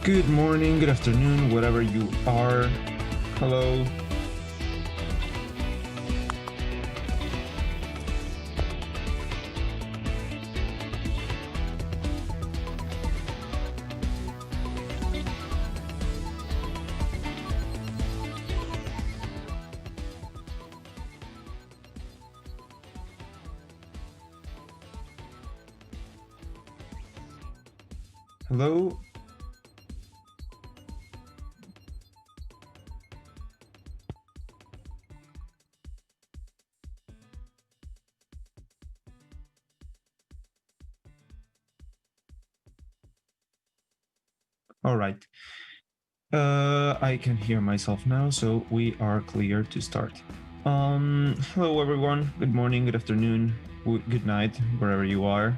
Good morning, good afternoon, wherever you are. Hello. Hello. All right. I can hear myself now, so we are clear to start. Hello everyone. Good morning, good afternoon, good night, wherever you are.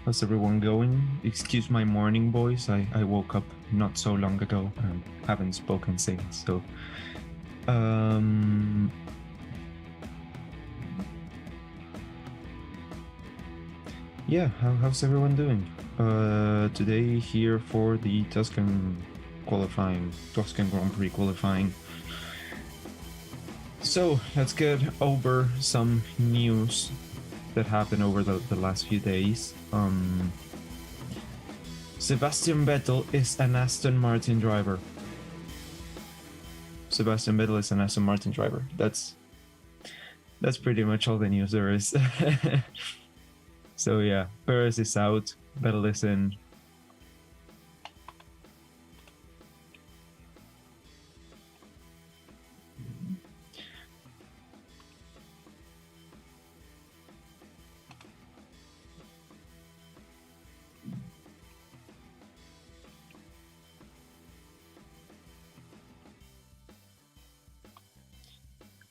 How's everyone going? Excuse my morning voice. I woke up not so long ago and haven't spoken since. So, yeah. How's everyone doing? Today here for the Tuscan Grand Prix qualifying. So let's get over some news that happened over the last few days. Sebastian Vettel is an Aston Martin driver. That's pretty much all the news there is. So yeah, Perez is out. Vettel is in.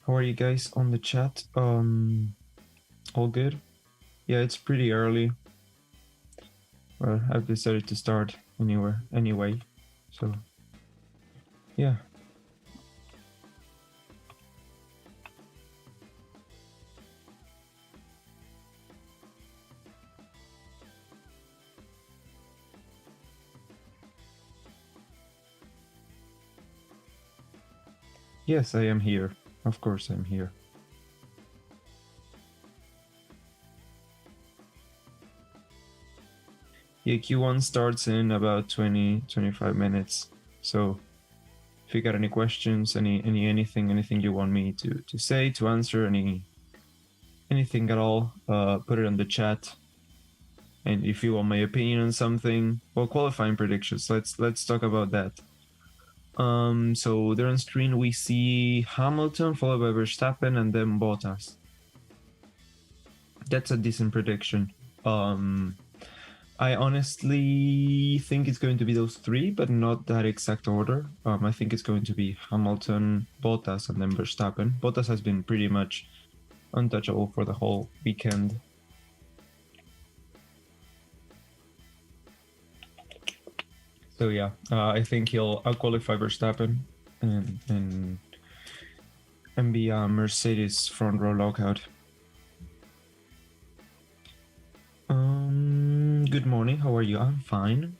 How are you guys on the chat? All good? Yeah, it's pretty early. Well, I've decided to start anyway. So, yeah. Yes, I am here. Of course I'm here. Yeah, Q1 starts in about 20-25 minutes. So if you got any questions, anything you want me to say, to answer, anything at all, put it on the chat. And if you want my opinion on something, well, qualifying predictions, let's talk about that. So there on screen we see Hamilton followed by Verstappen and then Bottas. That's a decent prediction. I honestly think it's going to be those three, but not that exact order. I think it's going to be Hamilton, Bottas, and then Verstappen. Bottas has been pretty much untouchable for the whole weekend. So yeah, I think he'll out-qualify Verstappen and be a Mercedes front row lockout. Good morning, how are you? I'm fine,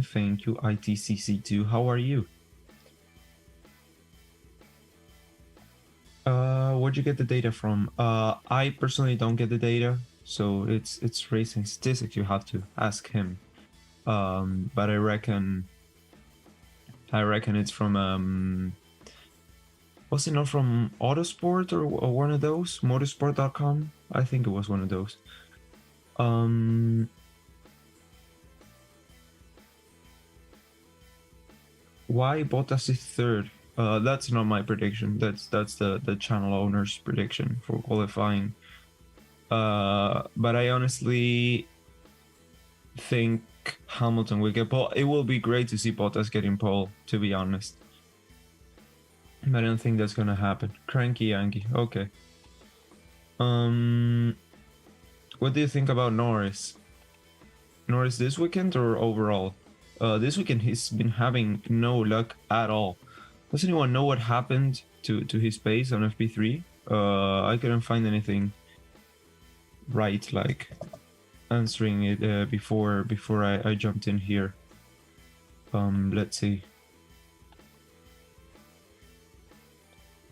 thank you. ITCC2, how are you? Where'd you get the data from? I personally don't get the data, so it's racing statistics, you have to ask him. But I reckon it's from was it not from Autosport or one of those? Motorsport.com? I think it was one of those. Why Bottas is third? That's not my prediction. That's the channel owner's prediction for qualifying. But I honestly think Hamilton will get pole. It will be great to see Bottas getting pole, to be honest. But I don't think that's gonna happen. Cranky Yankee. Okay. What do you think about Norris? Norris this weekend or overall? This weekend he's been having no luck at all. Does anyone know what happened to his pace on FP3? I couldn't find anything right, like answering it before I jumped in here. Let's see.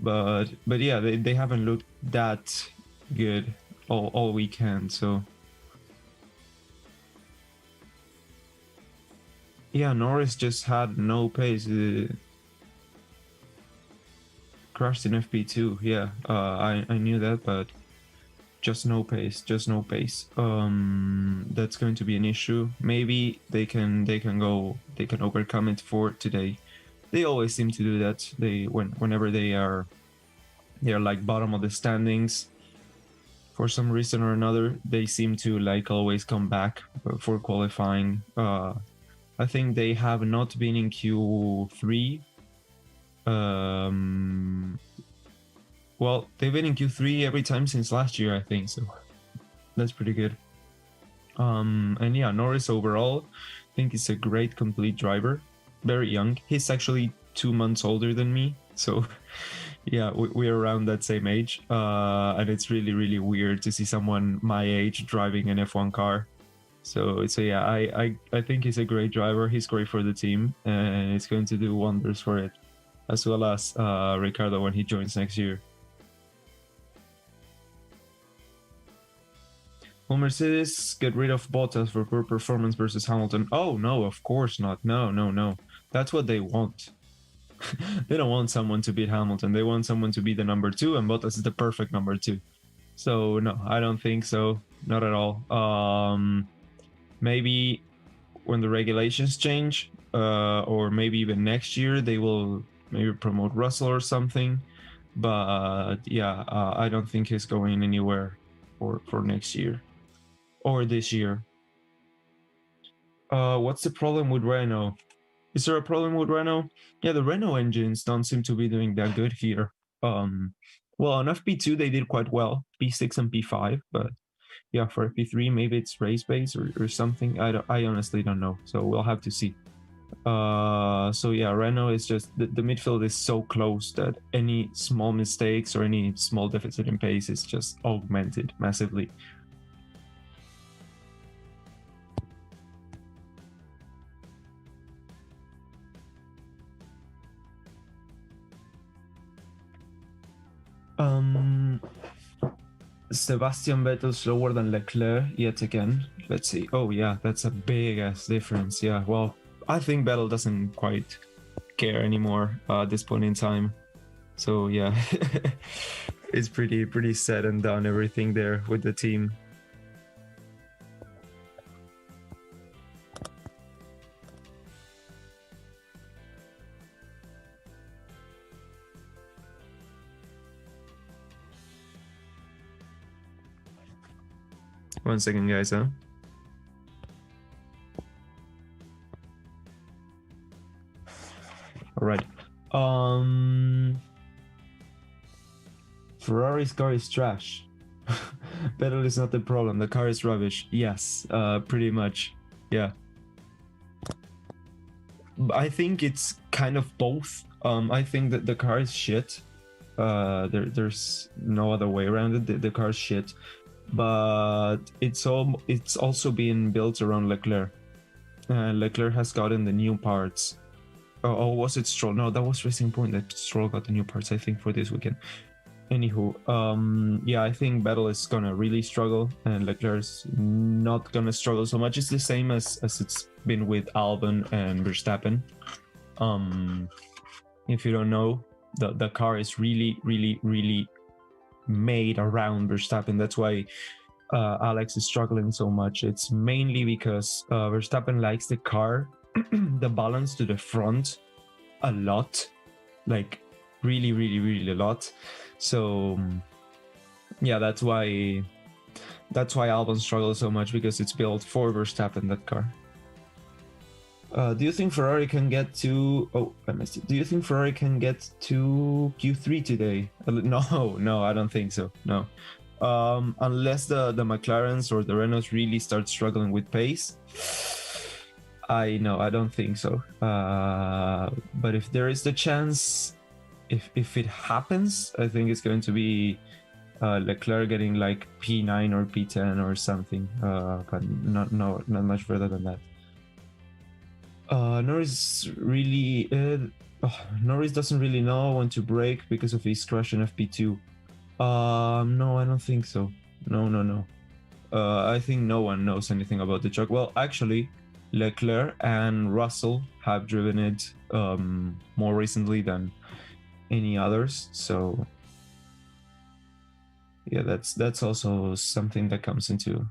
But yeah, they haven't looked that good all weekend, so yeah, Norris just had no pace. Crashed in FP2. Yeah, I knew that, but just no pace. That's going to be an issue. Maybe they can overcome it for today. They always seem to do that. Whenever they are like bottom of the standings, for some reason or another, they seem to like always come back for qualifying. I think they have not been in Q3. Well, they've been in Q3 every time since last year, I think, so that's pretty good. And yeah, Norris overall, I think he's a great complete driver. Very young. He's actually 2 months older than me, so yeah, we're around that same age. And it's really, really weird to see someone my age driving an F1 car. So yeah, I think he's a great driver. He's great for the team, and it's going to do wonders for it, as well as Ricardo when he joins next year. Will Mercedes get rid of Bottas for poor performance versus Hamilton? Oh no, of course not. No. That's what they want. They don't want someone to beat Hamilton. They want someone to be the number 2, and Bottas is the perfect number 2. So no, I don't think so. Not at all. Maybe when the regulations change, or maybe even next year, they will maybe promote Russell or something. But yeah, I don't think he's going anywhere for next year or this year. What's the problem with Renault? Is there a problem with Renault? Yeah, the Renault engines don't seem to be doing that good here. Well, on FP2 they did quite well, P6 and P5, but yeah, for FP3 maybe it's race base or something. I honestly don't know, so we'll have to see. So yeah, Renault is just the midfield is so close that any small mistakes or any small deficit in pace is just augmented massively. Sebastian Vettel slower than Leclerc yet again. Let's see. Oh yeah, that's a big ass difference. Yeah, well, I think Vettel doesn't quite care anymore at this point in time. So yeah, it's pretty said and done, everything there with the team. One second, guys, huh? All right. Ferrari's car is trash. Vettel is not the problem. The car is rubbish. Yes, pretty much. Yeah. I think it's kind of both. I think that the car is shit. There's no other way around it. The car's shit, but it's also being built around Leclerc. Leclerc has gotten the new parts. Oh, was it Stroll? No, that was Racing Point that Stroll got the new parts, I think, for this weekend. Anywho, yeah, I think Vettel is gonna really struggle, and Leclerc's not gonna struggle so much. It's the same as it's been with Albon and Verstappen. If you don't know, the car is really made around Verstappen. That's why Alex is struggling so much. It's mainly because Verstappen likes the car, the balance to the front a lot, like really a lot. So yeah, that's why Albon struggles so much, because it's built for Verstappen, that car. Do you think Ferrari can get to? Oh, I missed it. Do you think Ferrari can get to Q3 today? No, I don't think so. No, unless the McLarens or the Renaults really start struggling with pace. I don't think so. But if there is the chance, if it happens, I think it's going to be Leclerc getting like P9 or P10 or something. But not much further than that. Norris doesn't really know when to brake because of his crash in FP2. No, I don't think so. No. I think no one knows anything about the truck. Well, actually, Leclerc and Russell have driven it more recently than any others. So yeah, that's also something that comes into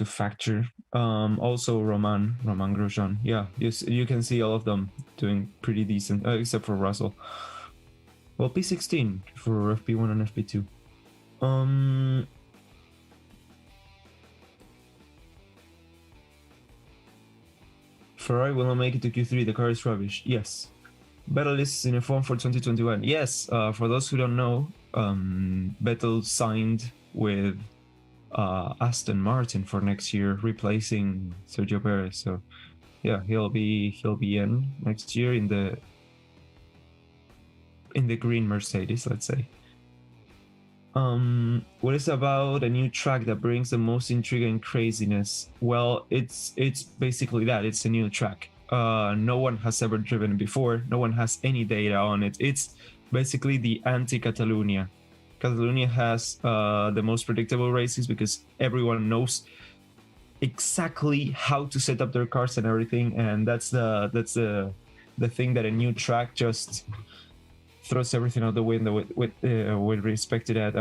factor. Also Roman Grosjean. Yeah, you can see all of them doing pretty decent, except for Russell. Well, P16 for FP1 and FP2. Ferrari will not make it to Q3. The car is rubbish. Yes. Vettel is in a form for 2021. Yes. For those who don't know, Vettel signed with Aston Martin for next year, replacing Sergio Perez. So yeah, he'll be in next year in the green Mercedes, let's say. What is about a new track that brings the most intrigue and craziness? Well, it's basically that. It's a new track. No one has ever driven it before. No one has any data on it. It's basically the anti-Catalunya. Catalonia has the most predictable races because everyone knows exactly how to set up their cars and everything, and that's the the thing that a new track just throws everything out the window with respect to that.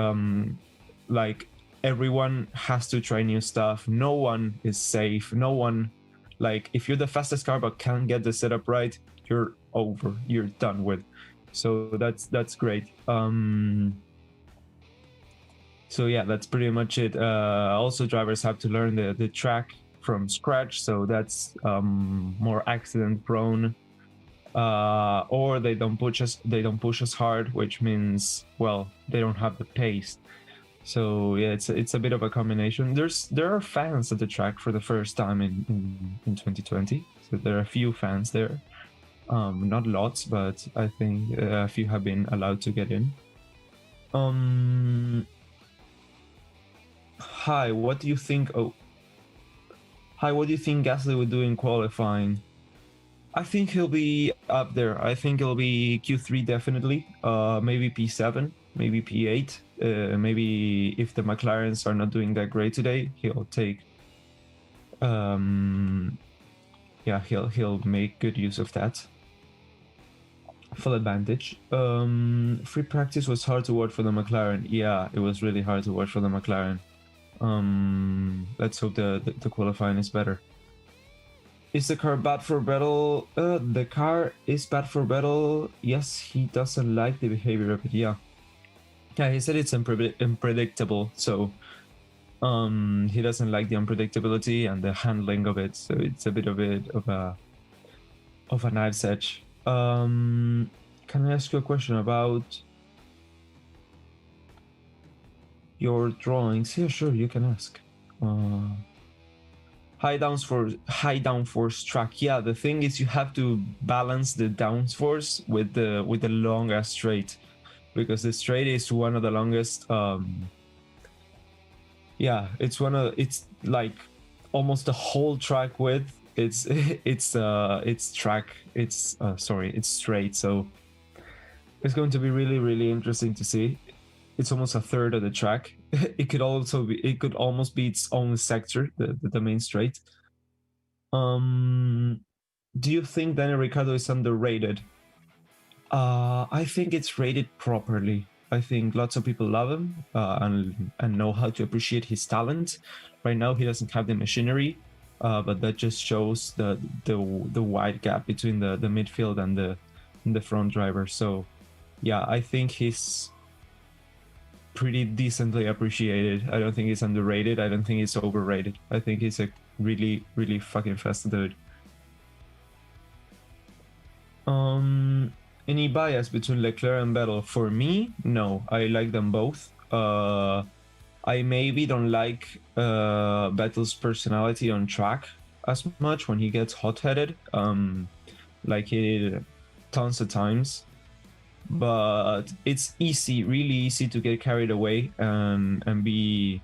Like, everyone has to try new stuff. No one is safe. No one, like, if you're the fastest car but can't get the setup right, you're over. You're done with. So that's great. So yeah, that's pretty much it. Also, drivers have to learn the track from scratch, so that's more accident prone. Or they don't push us hard, which means, well, they don't have the pace. So yeah, it's a bit of a combination. There are fans at the track for the first time in 2020. So there are a few fans there. Not lots, but I think a few have been allowed to get in. Hi, what do you think? Oh, hi, what do you think Gasly would do in qualifying? I think he'll be up there. I think it'll be Q3 definitely. Maybe P7, maybe P8. Maybe if the McLarens are not doing that great today, he'll take. Yeah, he'll make good use of that. Full advantage. Free practice was hard to watch for the McLaren. Yeah, it was really hard to watch for the McLaren. Let's hope the qualifying is better. Is the car bad for Vettel? The car is bad for Vettel. Yes, he doesn't like the behavior of it. Yeah, he said it's unpredictable. So, he doesn't like the unpredictability and the handling of it. So it's a bit of a knife's edge. Can I ask you a question about your drawings? Yeah, sure, you can ask. High downforce track. Yeah, the thing is you have to balance the downforce with the longest straight, because the straight is one of the longest. Yeah, it's like almost the whole track width. It's straight. So it's going to be really interesting to see. It's almost a third of the track. It could almost be its own sector, the main straight. Do you think Daniel Ricciardo is underrated? I think it's rated properly. I think lots of people love him and know how to appreciate his talent. Right now, he doesn't have the machinery, but that just shows the wide gap between the midfield and the front driver. So, yeah, I think he's pretty decently appreciated. I don't think he's underrated. I don't think he's overrated. I think he's a really fucking fast dude. Any bias between Leclerc and Vettel? For me, no. I like them both. I maybe don't like Vettel's personality on track as much when he gets hot-headed, like he did tons of times. But it's really easy to get carried away and be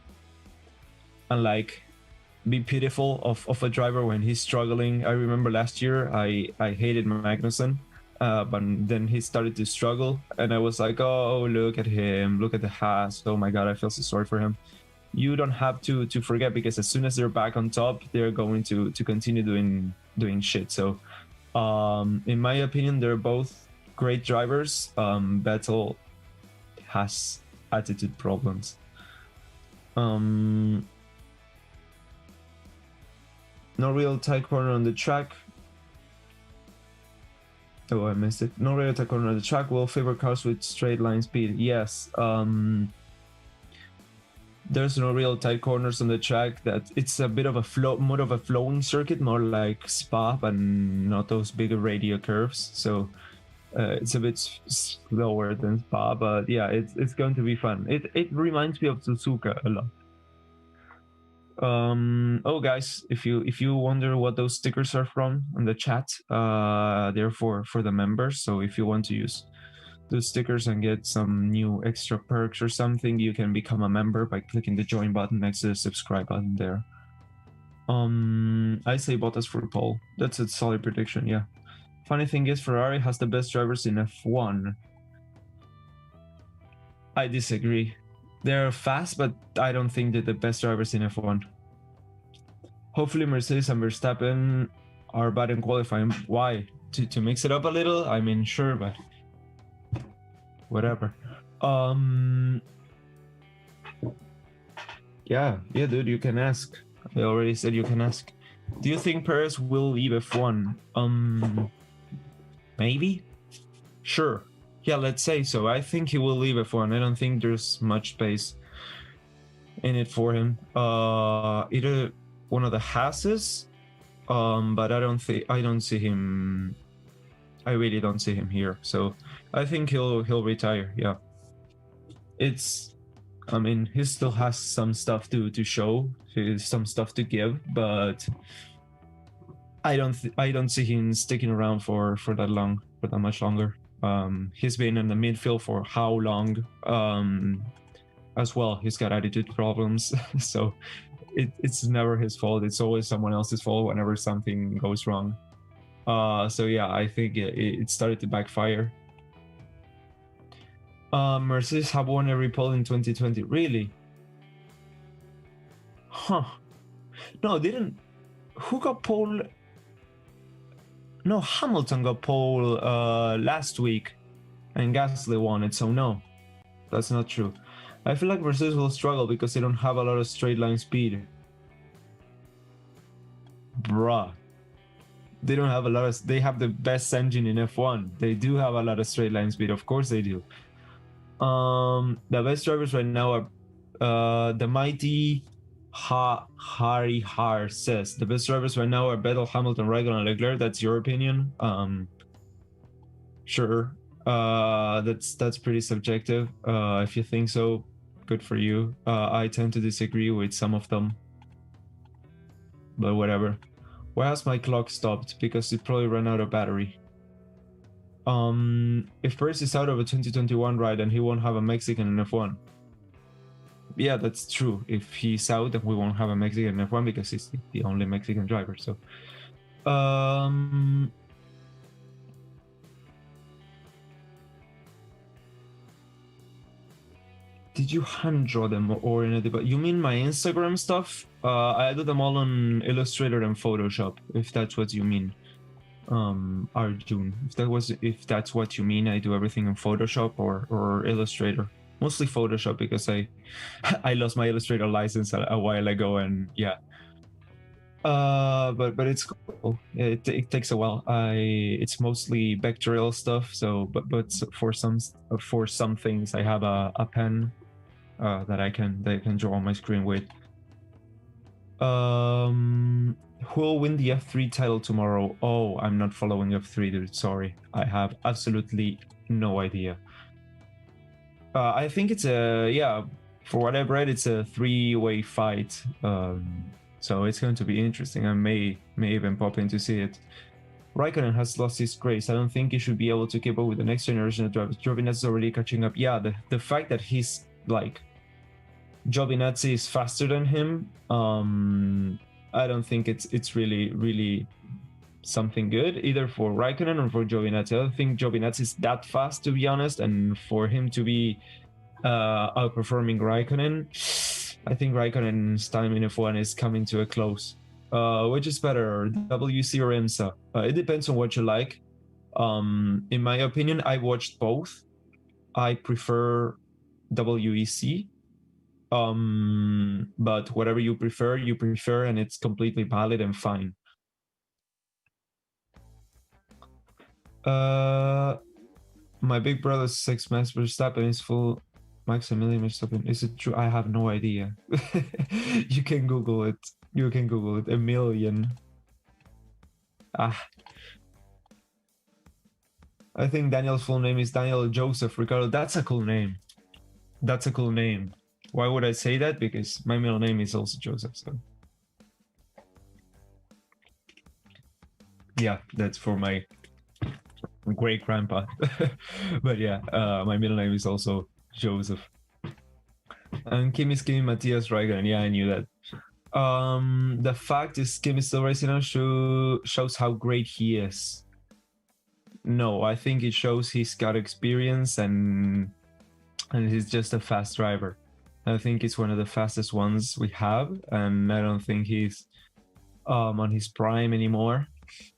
pitiful of a driver when he's struggling. I remember last year I hated Magnussen, but then he started to struggle and I was like, oh, look at him, look at the Haas, oh my god, I feel so sorry for him. You don't have to forget, because as soon as they're back on top, they're going to continue doing shit. So in my opinion, they're both great drivers. Vettel has attitude problems. No real tight corner on the track. Oh, I missed it. No real tight corner on the track will favor cars with straight line speed. Yes. There's no real tight corners on the track. That it's a bit of a more of a flowing circuit, more like Spa, but not those bigger radial curves. So it's a bit slower than Spa, but yeah, it's going to be fun. It reminds me of Suzuka a lot. Oh guys, if you wonder what those stickers are from in the chat, they're for the members. So if you want to use those stickers and get some new extra perks or something, you can become a member by clicking the join button next to the subscribe button there. I say Bottas for pole. That's a solid prediction, yeah. Funny thing is, Ferrari has the best drivers in F1. I disagree. They're fast, but I don't think they're the best drivers in F1. Hopefully Mercedes and Verstappen are bad in qualifying. Why? to mix it up a little. I mean, sure, but whatever. Yeah, dude, you can ask. I already said you can ask. Do you think Perez will leave F1? Maybe? Sure. Yeah, let's say so. I think he will leave F1. I don't think there's much space in it for him. Either one of the Hasses, but I don't see him. I really don't see him here. So I think he'll retire. Yeah. I mean, he still has some stuff to show, some stuff to give, but I don't see him sticking around for that long, for that much longer. He's been in the midfield for how long? As well, he's got attitude problems, so it's never his fault. It's always someone else's fault whenever something goes wrong. So yeah, I think it started to backfire. Mercedes have won every pole in 2020. Really? Huh. No, didn't. Who got pole? No, Hamilton got pole last week, and Gasly won it, so no. That's not true. I feel like Mercedes will struggle because they don't have a lot of straight line speed. Bruh. They don't have a lot of... They have the best engine in F1. They do have a lot of straight line speed. Of course they do. The best drivers right now are the mighty Harry Har says the best drivers right now are Vettel, Hamilton, Raikkonen, and Leclerc. That's your opinion. Sure. That's pretty subjective. If you think so, good for you. I tend to disagree with some of them, but whatever. Why has my clock stopped? Because it probably ran out of battery. If Perez is out of a 2021 ride, then he won't have a Mexican in F1. Yeah, that's true. If he's out, then we won't have a Mexican in F1 because he's the only Mexican driver. So, did you hand draw them or in a debug? You mean my Instagram stuff? I do them all on Illustrator and Photoshop, if that's what you mean. Arjun, if that's what you mean, I do everything in Photoshop or Illustrator. Mostly Photoshop because I lost my Illustrator license a while ago, and yeah. But it's cool. It takes a while. It's mostly vectorial stuff. So, but for some things, I have a pen that I can draw on my screen with. Who will win the F3 title tomorrow? Oh, I'm not following F3, dude. Sorry, I have absolutely no idea. I think it's for what I've read, it's a 3-way fight. So it's going to be interesting. I may even pop in to see it. Raikkonen has lost his grace. I don't think he should be able to keep up with the next generation of drivers. Giovinazzi is already catching up. Yeah, the fact that he's like Giovinazzi is faster than him. I don't think it's really something good either for Raikkonen or for Giovinazzi. I don't think Giovinazzi is that fast, to be honest, and for him to be outperforming Raikkonen, I think Raikkonen's time in F1 is coming to a close. Which is better, WC or IMSA? It depends on what you like. In my opinion, I watched both. I prefer WEC. But whatever you prefer, and it's completely valid and fine. My big brother 6 Max Verstappen is full Maximilian Verstappen. Is it true? I have no idea. You can Google it. A million. I think Daniel's full name is Daniel Joseph Ricardo. That's a cool name. Why would I say that? Because my middle name is also Joseph, so yeah, that's for my great grandpa. But yeah, my middle name is also Joseph. And Kim is Kimi Matthias Raikkonen. Yeah, I knew that. The fact is Kim is still racing now shows how great he is. No, I think it shows he's got experience and he's just a fast driver. I think it's one of the fastest ones we have, and I don't think he's on his prime anymore.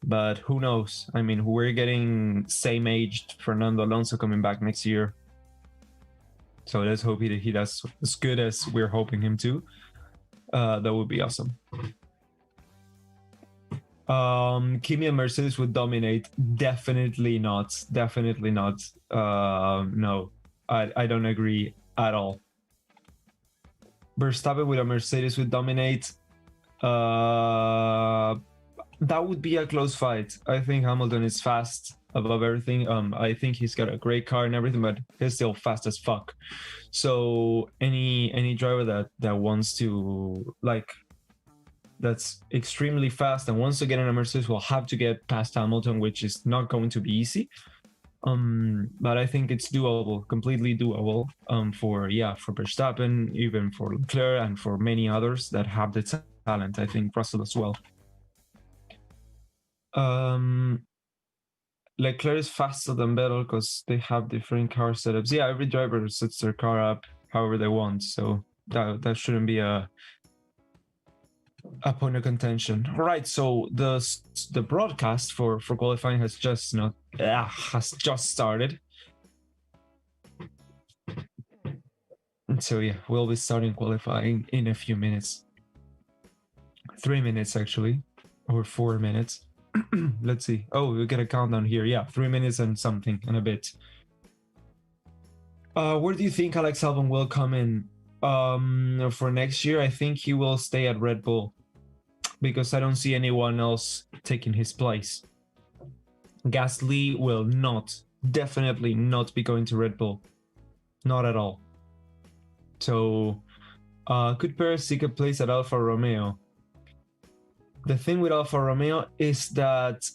But who knows? I mean, we're getting same-aged Fernando Alonso coming back next year. So let's hope he does as good as we're hoping him to. That would be awesome. Kimi and Mercedes would dominate. Definitely not. Definitely not. No, I don't agree at all. Verstappen with a Mercedes would dominate. That would be a close fight. I think Hamilton is fast above everything. I think he's got a great car and everything, but he's still fast as fuck. So any driver that wants to, like, that's extremely fast and wants to get in a Mercedes will have to get past Hamilton, which is not going to be easy. But I think it's doable, completely doable. For Verstappen, even for Leclerc, and for many others that have the talent. I think Russell as well. Leclerc is faster than Vettel because they have different car setups. Yeah, every driver sets their car up however they want, so that shouldn't be a point of contention. All right, so the broadcast for qualifying has just started. And so yeah, we'll be starting qualifying in a few minutes. 3 minutes actually, or 4 minutes. Let's see. Oh, we get a countdown here. Yeah, 3 minutes and something and a bit. Where do you think Alex Albon will come in? For next year, I think he will stay at Red Bull because I don't see anyone else taking his place. Gasly will definitely not be going to Red Bull. Not at all. So, could Perez seek a place at Alfa Romeo? The thing with Alfa Romeo is that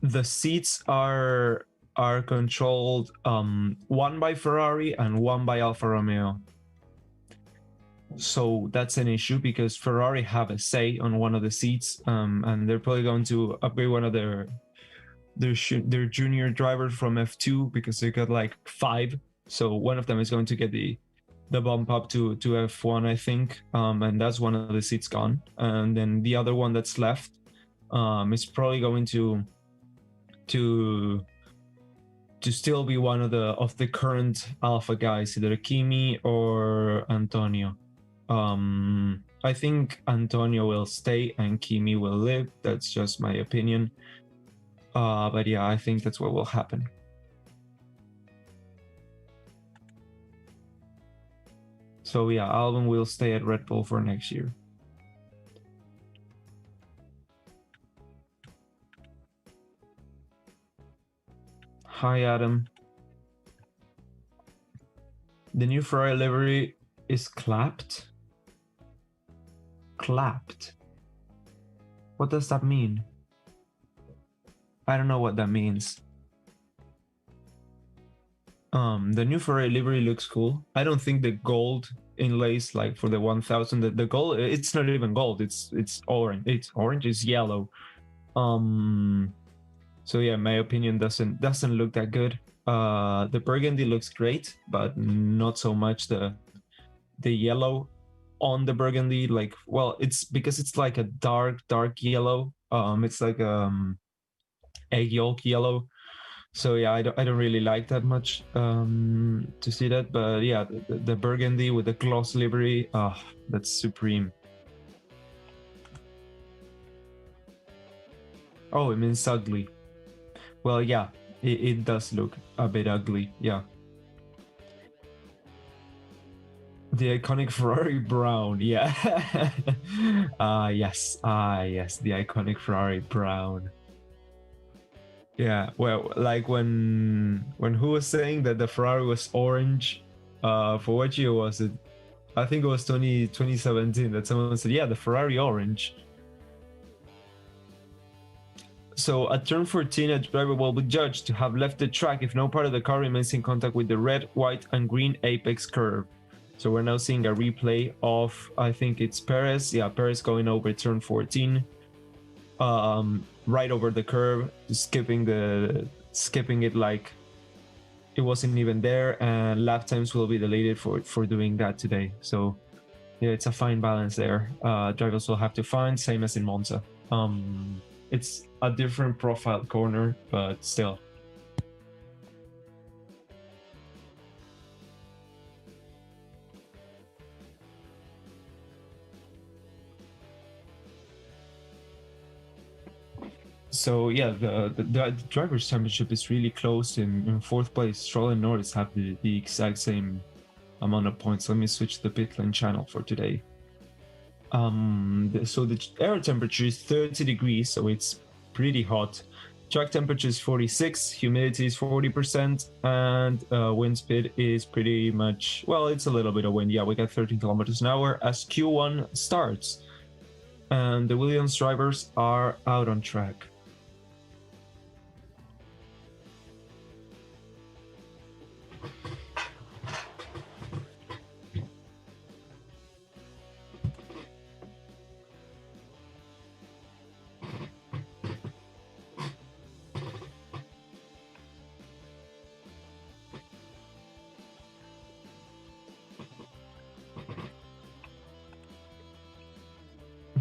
the seats are controlled, one by Ferrari and one by Alfa Romeo. So that's an issue because Ferrari have a say on one of the seats, and they're probably going to upgrade one of their junior drivers from F2 because they got like 5. So one of them is going to get the bump up to F1, I think, and that's one of the seats gone. And then the other one that's left is probably going to still be one of the current Alpha guys, either Kimi or Antonio. I think Antonio will stay and Kimi will live. That's just my opinion. But yeah, I think that's what will happen. So yeah, Albon will stay at Red Bull for next year. Hi, Adam. The new Ferrari livery is clapped? Clapped? What does that mean? I don't know what that means. The new Ferrari livery looks cool. I don't think the gold inlays, like for the 1000, the gold, it's not even gold, it's orange. It's orange, it's yellow. So yeah, my opinion doesn't look that good. The burgundy looks great, but not so much the yellow on the burgundy. Like, well, it's because it's like a dark yellow. It's like egg yolk yellow. So yeah, I don't really like that much to see that. But yeah, the burgundy with the gloss livery, that's supreme. Oh, it means ugly. Well, yeah, it does look a bit ugly, yeah. The iconic Ferrari brown, yeah. Yes, the iconic Ferrari brown. Yeah, well, like when who was saying that the Ferrari was orange, for what year was it? I think it was 2017 that someone said, yeah, the Ferrari orange. So at turn 14, a driver will be judged to have left the track if no part of the car remains in contact with the red, white, and green apex curve. So we're now seeing a replay of, I think it's Perez. Yeah, Perez going over turn 14. Right over the curve, skipping it like it wasn't even there, and lap times will be deleted for doing that today. So yeah, it's a fine balance there. Drivers will have to find, same as in Monza. It's a different profile corner, but still. So yeah, the drivers' championship is really close. In fourth place, Stroll and Norris have the exact same amount of points. Let me switch the pit lane channel for today. So the air temperature is 30 degrees, so it's pretty hot. Track temperature is 46, humidity is 40%, and wind speed is pretty much, well, it's a little bit of wind. Yeah, we got 13 kilometers an hour as Q1 starts. And the Williams drivers are out on track.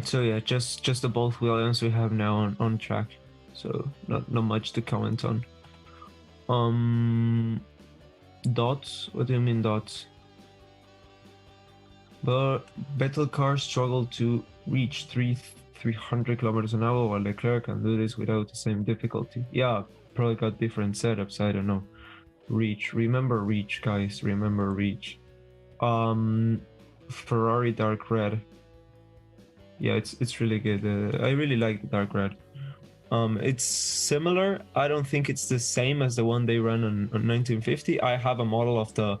So yeah, just the both Williams we have now on track. So not much to comment on. Dots? What do you mean dots? But Vettel cars struggle to reach 300 kilometers an hour, while Leclerc can do this without the same difficulty. Yeah, probably got different setups. I don't know. Reach. Remember Reach, guys. Remember Reach. Ferrari Dark Red. Yeah, it's really good. I really like the Dark Red. It's similar. I don't think it's the same as the one they run on 1950. I have a model of the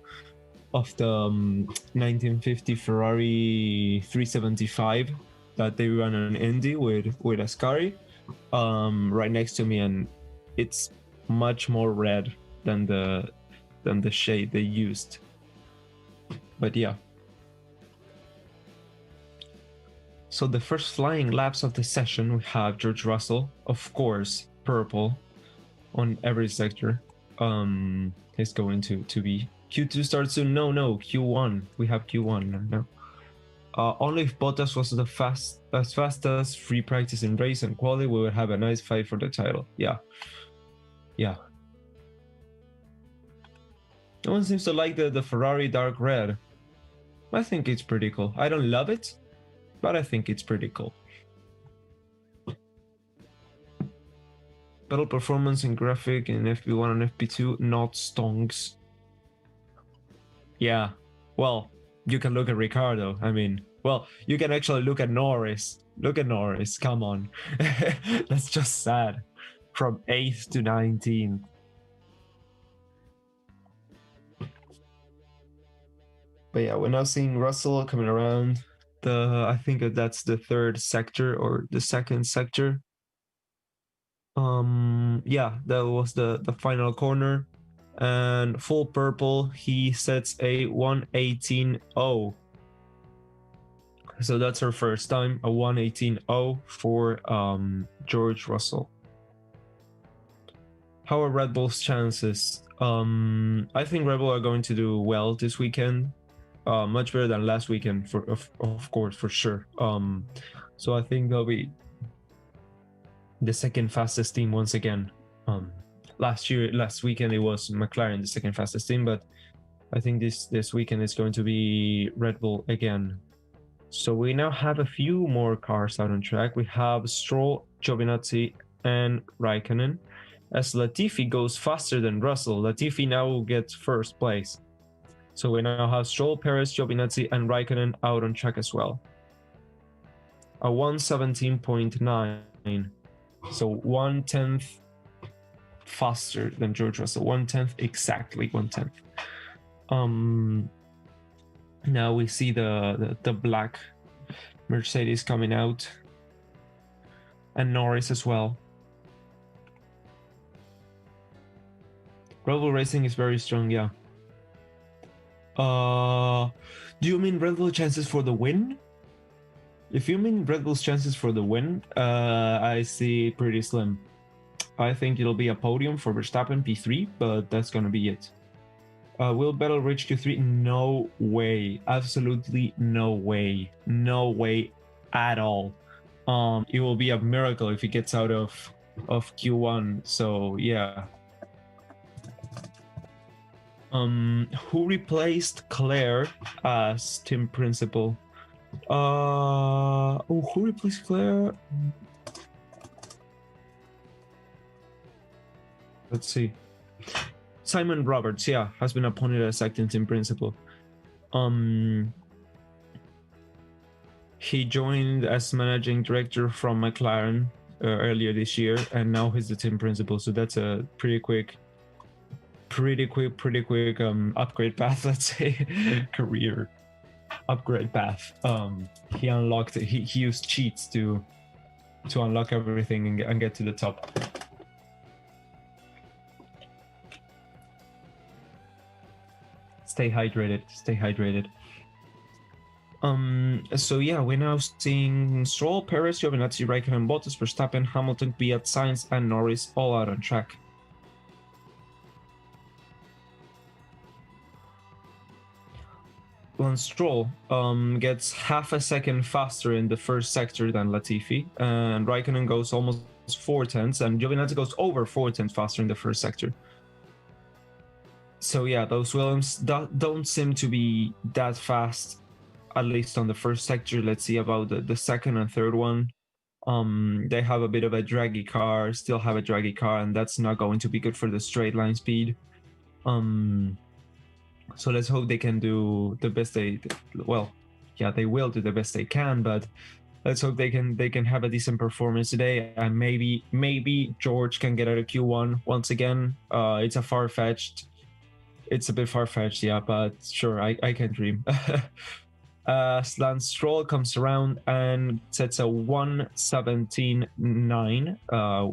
1950 Ferrari 375 that they run on Indy with Ascari right next to me, and it's much more red than the shade they used. But yeah. So the first flying laps of the session, we have George Russell, of course, purple on every sector. Is going to be Q2 starts soon. No, Q1. We have Q1 now. Only if Bottas was as fast as free practice in race and quali, we would have a nice fight for the title. Yeah. No one seems to like the Ferrari Dark Red. I think it's pretty cool. I don't love it, but I think it's pretty cool. Battle performance in graphic in FP1 and FP2, not stonks. Yeah, well, you can look at Ricardo. I mean, well, you can actually look at Norris. Look at Norris, come on. That's just sad. From 8th to 19th. But yeah, we're now seeing Russell coming around. I think that's the third sector or the second sector. Yeah, that was the final corner, and full purple. He sets a 1:18.0. So that's our first time, a 1:18.0 for George Russell. How are Red Bull's chances? I think Red Bull are going to do well this weekend. Much better than last weekend, of course, for sure. So I think they'll be the second fastest team once again. Last weekend it was McLaren, the second fastest team, but I think this weekend is going to be Red Bull again. So we now have a few more cars out on track. We have Stroll, Giovinazzi, and Raikkonen. As Latifi goes faster than Russell, Latifi now gets first place. So we now have Stroll, Perez, Giovinazzi, and Raikkonen out on track as well. A 1:17.9. So 1/10 faster than George Russell. 1/10, exactly 1/10. Now we see the black Mercedes coming out, and Norris as well. Red Bull Racing is very strong, yeah. Do you mean Red Bull chances for the win? If you mean Red Bull's chances for the win, I see pretty slim. I think it'll be a podium for Verstappen, P3, but that's gonna be it. Will Vettel reach Q3? No way. Absolutely no way. No way at all. It will be a miracle if he gets out of Q1. So yeah. Who replaced Claire as team principal? Who replaced Claire? Let's see. Simon Roberts, yeah, has been appointed as acting team principal. He joined as managing director from McLaren earlier this year, and now he's the team principal. So that's a pretty quick upgrade path, let's say. Career upgrade path. He unlocked he used cheats to unlock everything and get to the top. Stay hydrated. So yeah, we're now seeing Stroll, Perez, Giovinazzi, Raikkonen, Bottas, Verstappen, Hamilton, Piat, Sainz, and Norris all out on track. Lance Stroll gets half a second faster in the first sector than Latifi, and Raikkonen goes almost 4/10, and Giovinazzi goes over 4/10 faster in the first sector. So yeah, those Williams don't seem to be that fast, at least on the first sector. Let's see about the second and third one. They have a bit of a draggy car, still have a draggy car, and that's not going to be good for the straight line speed. So let's hope they can do the best they will do the best they can, but let's hope they can have a decent performance today, and maybe George can get out of Q1 once again. It's a bit far-fetched, yeah, but sure, I can dream. Lance Stroll comes around and sets a 1:17.9,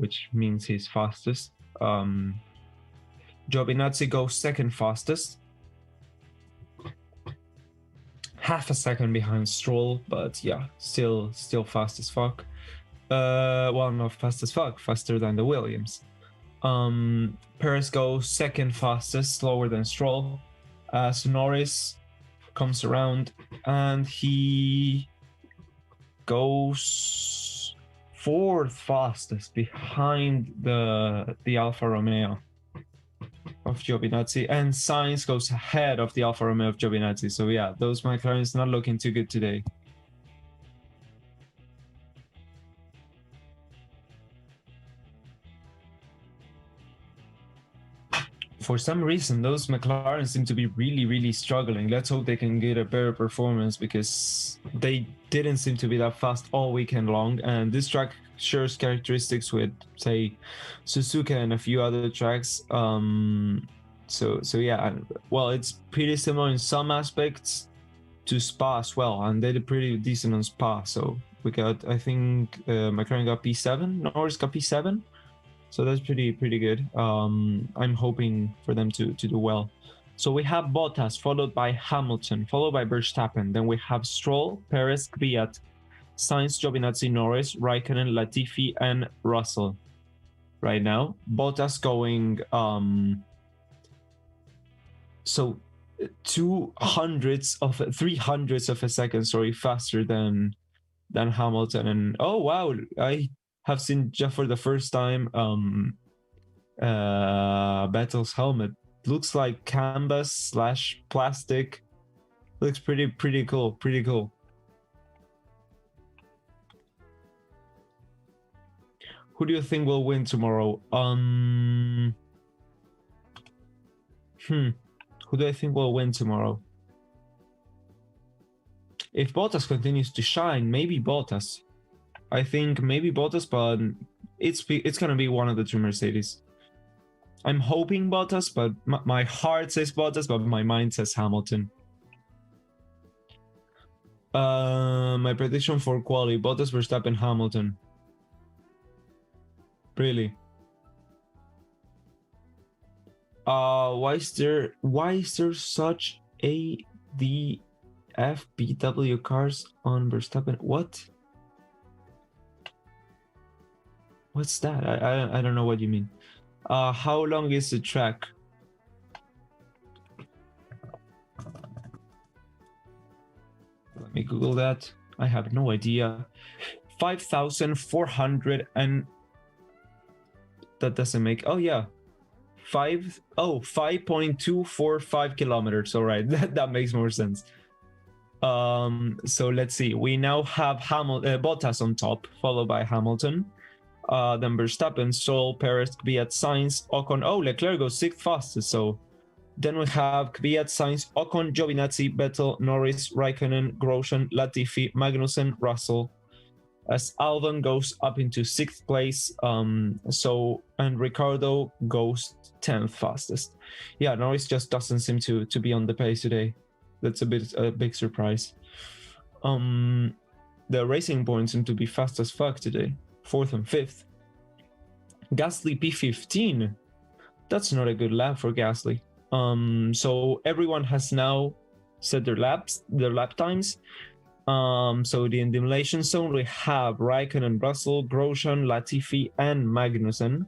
which means he's fastest. Giovinazzi goes second fastest, half a second behind Stroll, but yeah, still fast as fuck. Well, not fast as fuck, faster than the Williams. Perez goes second fastest, slower than Stroll. As Norris comes around and he goes fourth fastest behind the Alfa Romeo of Giovinazzi, and Sainz goes ahead of the Alfa Romeo of Giovinazzi. So yeah, those McLarens not looking too good today. For some reason, those McLaren seem to be really struggling. Let's hope they can get a better performance, because they didn't seem to be that fast all weekend long, and this track shares characteristics with, say, Suzuka and a few other tracks. So yeah, well, it's pretty similar in some aspects to Spa as well, and they did pretty decent on Spa. So we got, I think, McLaren got P7, Norris got P7. So that's pretty good. I'm hoping for them to do well. So we have Bottas, followed by Hamilton, followed by Verstappen. Then we have Stroll, Perez, Kvyat, Sainz, Giovinazzi, Norris, Raikkonen, Latifi, and Russell. Right now, Bottas going so 300ths of a second, faster than Hamilton. And oh wow, I have seen just for the first time Vettel's helmet. Looks like canvas / plastic. Looks pretty cool. Who do you think will win tomorrow? Who do I think will win tomorrow? If Bottas continues to shine, maybe Bottas. I think maybe Bottas, but it's gonna be one of the two Mercedes. I'm hoping Bottas, but my heart says Bottas, but my mind says Hamilton. My prediction for quali: Bottas, Verstappen, Hamilton. Really? Why is there such ADFBW cars on Verstappen? What's that? I don't know what you mean. How long is the track? Let me Google that. I have no idea. 5,400 and that doesn't make, oh yeah, 5.245 kilometers. All right, that makes more sense. So let's see, we now have Bottas on top, followed by Hamilton, then Verstappen, Stroll, Perez, Kvyat, Sainz, Ocon. Oh, Leclerc goes 6th fastest. So then we have Kvyat, Sainz, Ocon, Giovinazzi, Vettel, Norris, Raikkonen, Grosjean, Latifi, Magnussen, Russell, as Albon goes up into 6th place. And Ricardo goes 10th fastest. Yeah, Norris just doesn't seem to be on the pace today. That's a big surprise. The Racing Points seem to be fast as fuck today. 4th and 5th. Gasly P15. That's not a good lap for Gasly. So everyone has now set their lap times. So the elimination zone, we have Raikkonen, Russell, Grosjean, Latifi, and Magnussen.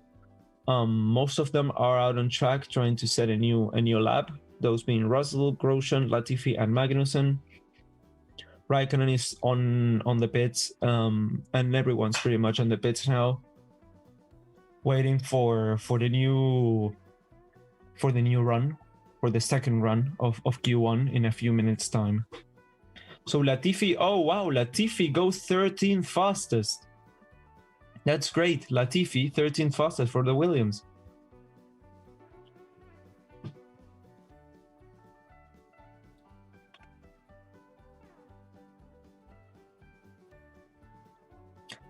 Most of them are out on track trying to set a new lap. Those being Russell, Grosjean, Latifi, and Magnussen. Raikkonen is on the pits, and everyone's pretty much on the pits now, waiting for the new run, for the second run of Q1 in a few minutes time. So Latifi, oh wow, Latifi goes 13th fastest. That's great. Latifi 13th fastest for the Williams.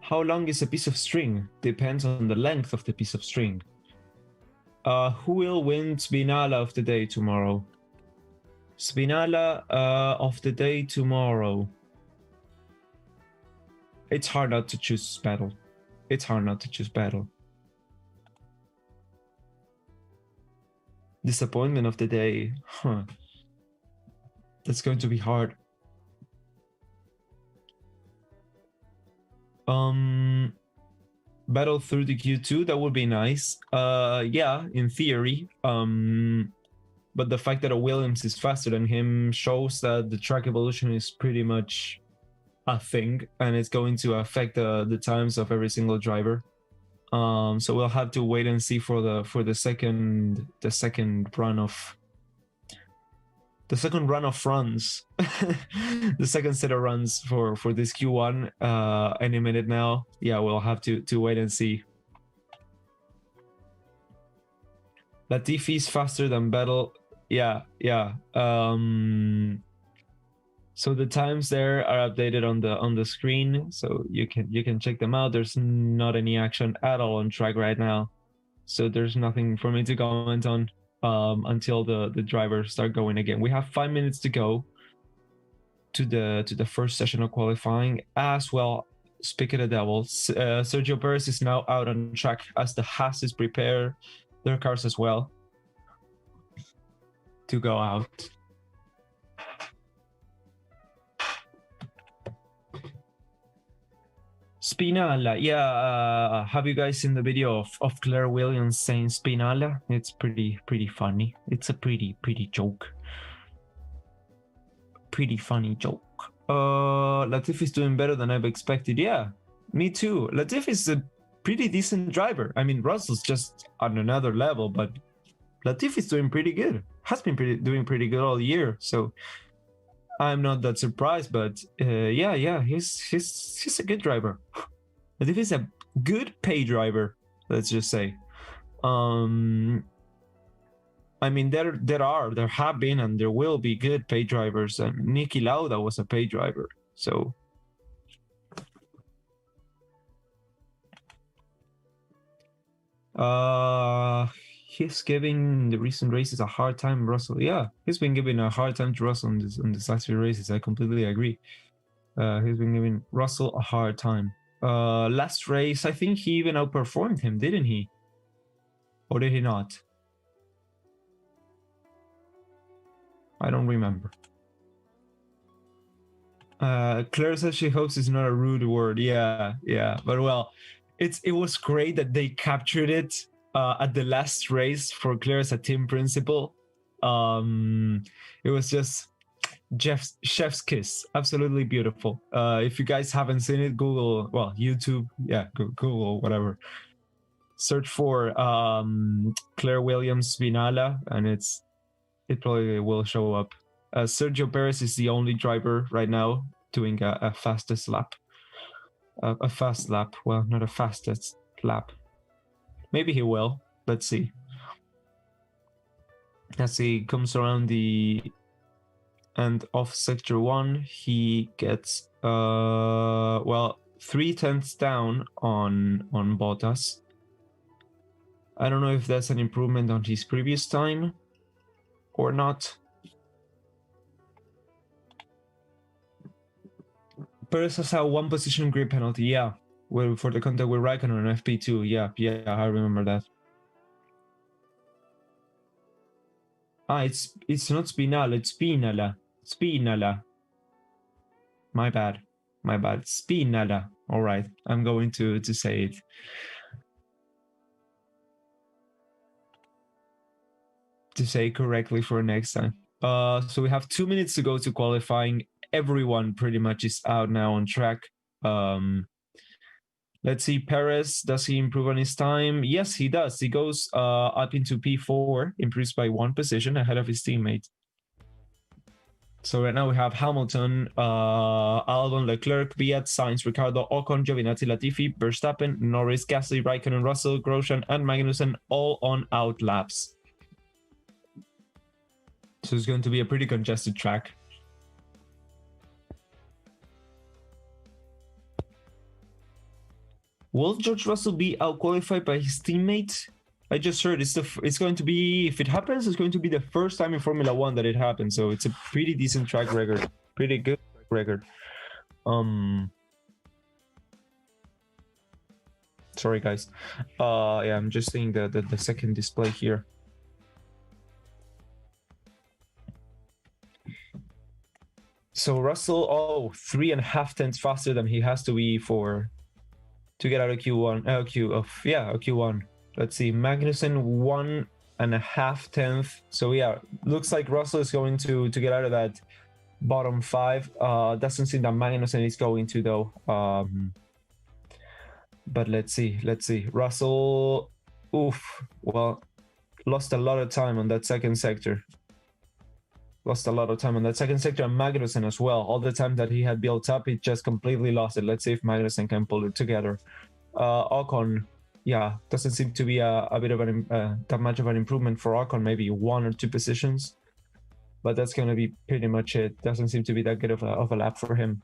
How long is a piece of string? Depends on the length of the piece of string. Who will win Spinala of the day tomorrow? Spinala of the day tomorrow. It's hard not to choose battle. It's hard not to choose battle. Disappointment of the day. Huh. That's going to be hard. Battle through the Q2, that would be nice. Yeah, in theory. But the fact that a Williams is faster than him shows that the track evolution is pretty much a thing, and it's going to affect the times of every single driver. So we'll have to wait and see for the second run of runs, the second set of runs for this Q1 any minute now. Yeah, we'll have to wait and see. Latifi is faster than Vettel. Yeah. So the times there are updated on the screen, so you can check them out. There's not any action at all on track right now, so there's nothing for me to comment on until the drivers start going again. We have 5 minutes to go to the first session of qualifying as well. Speak of the devil, Sergio Perez is now out on track as the Haas prepare their cars as well to go out. Spinala, yeah. Have you guys seen the video of Claire Williams saying Spinala? It's pretty funny. It's a pretty joke. Pretty funny joke. Latifi's doing better than I've expected. Yeah, me too. Latifi's a pretty decent driver. I mean, Russell's just on another level, but Latifi's doing pretty good. Has been doing pretty good all year. So I'm not that surprised, but yeah, he's a good driver. Latifi's a good pay driver, let's just say. I mean, there have been and there will be good pay drivers, and Niki Lauda was a pay driver, so. He's giving the recent races a hard time, Russell. Yeah, he's been giving a hard time to Russell on this last few races. I completely agree. He's been giving Russell a hard time. Last race, I think he even outperformed him, didn't he? Or did he not? I don't remember. Claire says she hopes it's not a rude word. Yeah. But well, it was great that they captured it at the last race for Claire as a team principal. It was just Chef's kiss, absolutely beautiful. If you guys haven't seen it, Google, well, YouTube, yeah, Google, whatever. Search for Claire Williams Vinala, and it probably will show up. Sergio Perez is the only driver right now doing a fastest lap. A fast lap. Well, not a fastest lap. Maybe he will. Let's see. As he comes around the end of sector 1, he gets well, 0.3 down on Bottas. I don't know if that's an improvement on his previous time or not. Perez has a 1 position grid penalty, yeah. Well, for the contact with Raikkonen on FP2, yeah, I remember that. It's not Spinala, it's Spinala. My bad. Spinala. All right, I'm going to say it. To say correctly for next time. So we have 2 minutes to go to qualifying. Everyone pretty much is out now on track. Let's see, Perez, does he improve on his time? Yes, he does. He goes up into P4, improves by 1 position ahead of his teammate. So right now we have Hamilton, Albon, Leclerc, Fiat, Sainz, Ricciardo, Ocon, Giovinazzi, Latifi, Verstappen, Norris, Gasly, Raikkonen, Russell, Grosjean, and Magnussen all on out laps. So it's going to be a pretty congested track. Will George Russell be outqualified by his teammate? I just heard it's going to be, if it happens, it's going to be the first time in Formula 1 that it happens. So it's a pretty decent track record, pretty good track record. Sorry guys. Yeah, I'm just seeing the second display here. So Russell, 3.5 tenths faster than he has to be to get out of Q1. Q1. Let's see, Magnussen 1.5 tenths. So yeah, looks like Russell is going to get out of that bottom 5. Doesn't seem that Magnussen is going to though. But let's see. Russell, lost a lot of time on that second sector. And Magnussen as well. All the time that he had built up, he just completely lost it. Let's see if Magnussen can pull it together. Ocon, yeah, doesn't seem to be a bit of that much of an improvement for Ocon, maybe 1 or 2 positions. But that's going to be pretty much it. Doesn't seem to be that good of a lap for him.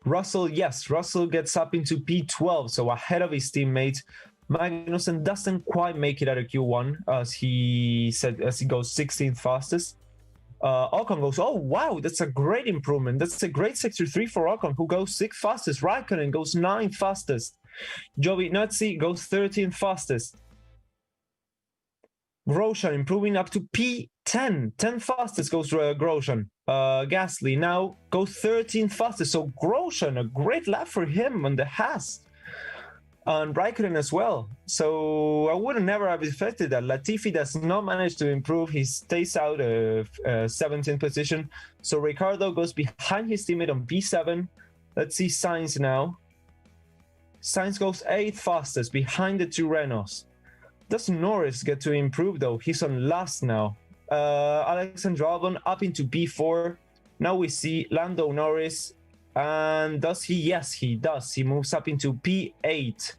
Russell gets up into P12, so ahead of his teammate. Magnussen doesn't quite make it out of Q1, as he goes 16th fastest. Ocon goes, oh wow, that's a great improvement. That's a great sector 3 for Ocon, who goes 6th fastest. Raikkonen goes 9th fastest. Giovinazzi goes 13th fastest. Grosjean improving up to P10. 10th fastest goes Grosjean. Gasly now goes 13th fastest. So Grosjean, a great lap for him on the Haas. And Raikkonen as well. So I would never have expected that. Latifi does not manage to improve. He stays out of 17th position. So Ricciardo goes behind his teammate on P7. Let's see Sainz now. Sainz goes 8th fastest behind the 2 Renaults. Does Norris get to improve though? He's on last now. Alexander Albon up into P4. Now we see Lando Norris. And does he? Yes, he does. He moves up into P8,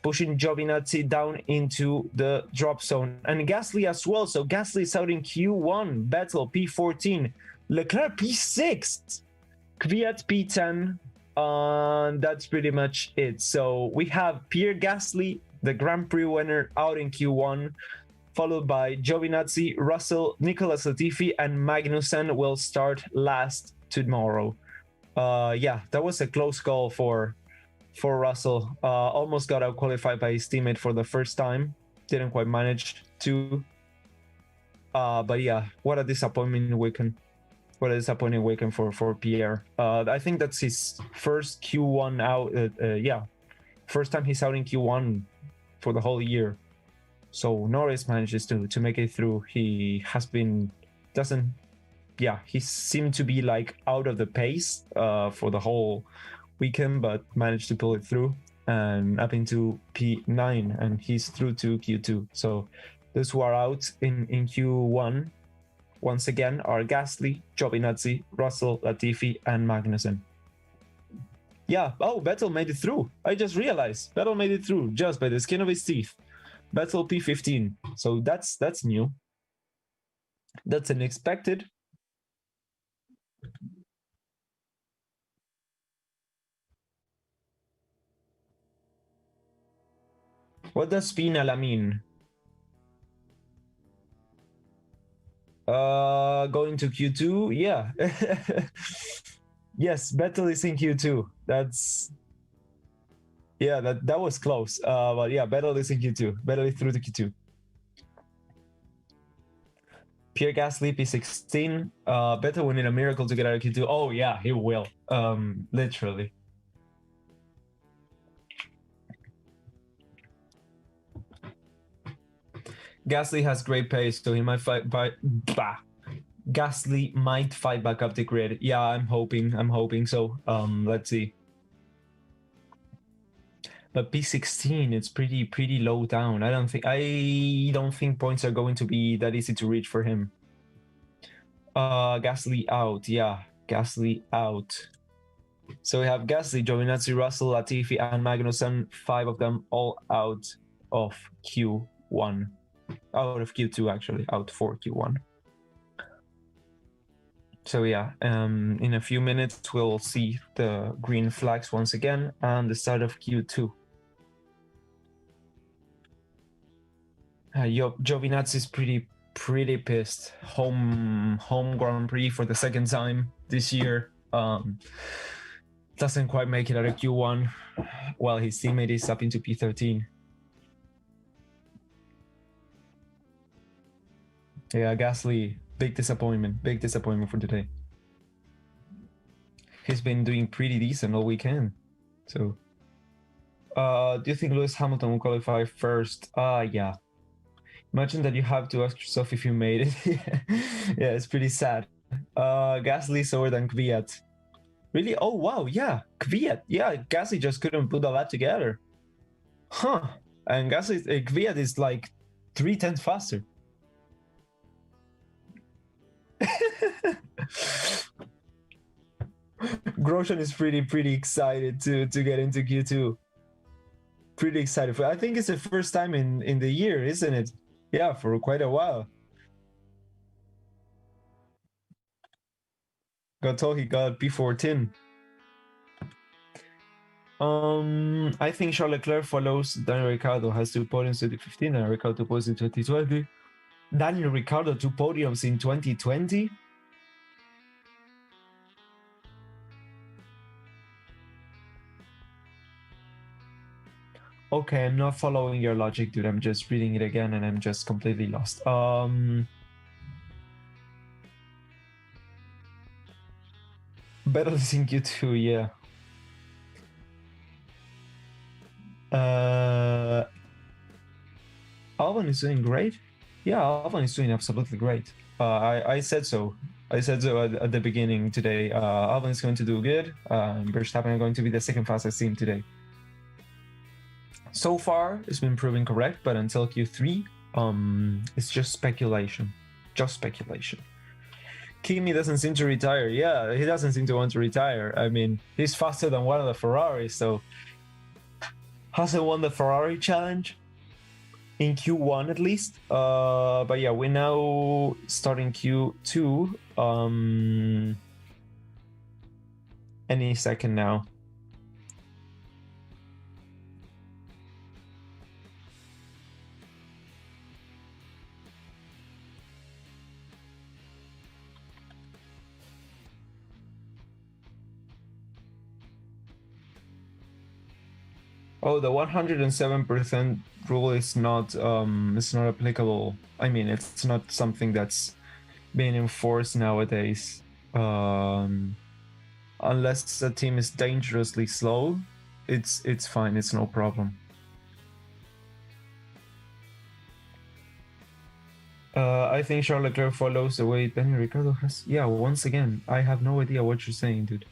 pushing Giovinazzi down into the drop zone. And Gasly as well. So Gasly is out in Q1. Vettel P14. Leclerc P6. Kvyat P10. And that's pretty much it. So we have Pierre Gasly, the Grand Prix winner, out in Q1, followed by Giovinazzi, Russell, Nicolas Latifi, and Magnussen will start last tomorrow. Yeah, that was a close call for Russell. Almost got out qualified by his teammate for the first time. Didn't quite manage to. But yeah, what a disappointing weekend. For Pierre. I think that's his first Q1 out. First time he's out in Q1 for the whole year. So Norris manages to make it through. He has been he seemed to be like out of the pace for the whole weekend, but managed to pull it through and up into P9, and he's through to Q2. So those who are out in Q1 once again are Gasly, Giovinazzi, Russell, Latifi, and Magnussen. Yeah, oh, Vettel made it through. I just realized Vettel made it through just by the skin of his teeth. Vettel P15. So that's new. That's unexpected. What does Spinala mean? Going to Q2, yeah. Yes, Vettel is in Q2. That was close. But yeah, Vettel is in Q2. Vettel is through to Q2. Pierre Gasly P16. Vettel will need a miracle to get out of Q2. Oh yeah, he will. Literally. Gasly has great pace, so he might fight Gasly might fight back up the grid. Yeah, I'm hoping so. Let's see. But P16, it's pretty low down. I don't think points are going to be that easy to reach for him. Gasly out. Yeah, Gasly out. So we have Gasly, Giovinazzi, Russell, Latifi, and Magnussen. 5 of them all out of Q1. Out of Q2, actually. Out for Q1. So yeah, in a few minutes, we'll see the green flags once again and the start of Q2. Giovinazzi is pretty pissed. Home Grand Prix for the second time this year. Doesn't quite make it out of Q1 while his teammate is up into P13. Yeah, Gasly, big disappointment for today. He's been doing pretty decent all weekend. So, do you think Lewis Hamilton will qualify first? Yeah. Imagine that you have to ask yourself if you made it. Yeah, it's pretty sad. Gasly slower than Kvyat. Really? Oh, wow, yeah. Kvyat. Yeah, Gasly just couldn't put all that together. Huh. And Kvyat is like 3/10 faster. Grosjean is pretty excited to get into Q2. Pretty excited. I think it's the first time in the year, isn't it? Yeah, for quite a while. Got told he got P14. I think Charles Leclerc follows Daniel Ricciardo, has 2 podiums in 2015 and Ricciardo 2 podiums in 2020. Daniel Ricciardo 2 podiums in 2020. Okay, I'm not following your logic, dude. I'm just reading it again and I'm just completely lost. Battle is in Q2, yeah. Albon is doing great. Yeah, Albon is doing absolutely great. I said so. I said so at the beginning today. Albon is going to do good. Verstappen are going to be the second fastest team today. So far, it's been proven correct, but until Q3, it's just speculation. Just speculation. Kimi doesn't seem to retire. Yeah, he doesn't seem to want to retire. I mean, he's faster than one of the Ferraris, so hasn't won the Ferrari challenge in Q1 at least. But yeah, we're now starting Q2 any second now. Oh, the 107% rule is not applicable. I mean, it's not something that's being enforced nowadays. Unless a team is dangerously slow, it's fine. It's no problem. I think Charles Leclerc follows the way Daniel Ricciardo has. Yeah, once again, I have no idea what you're saying, dude.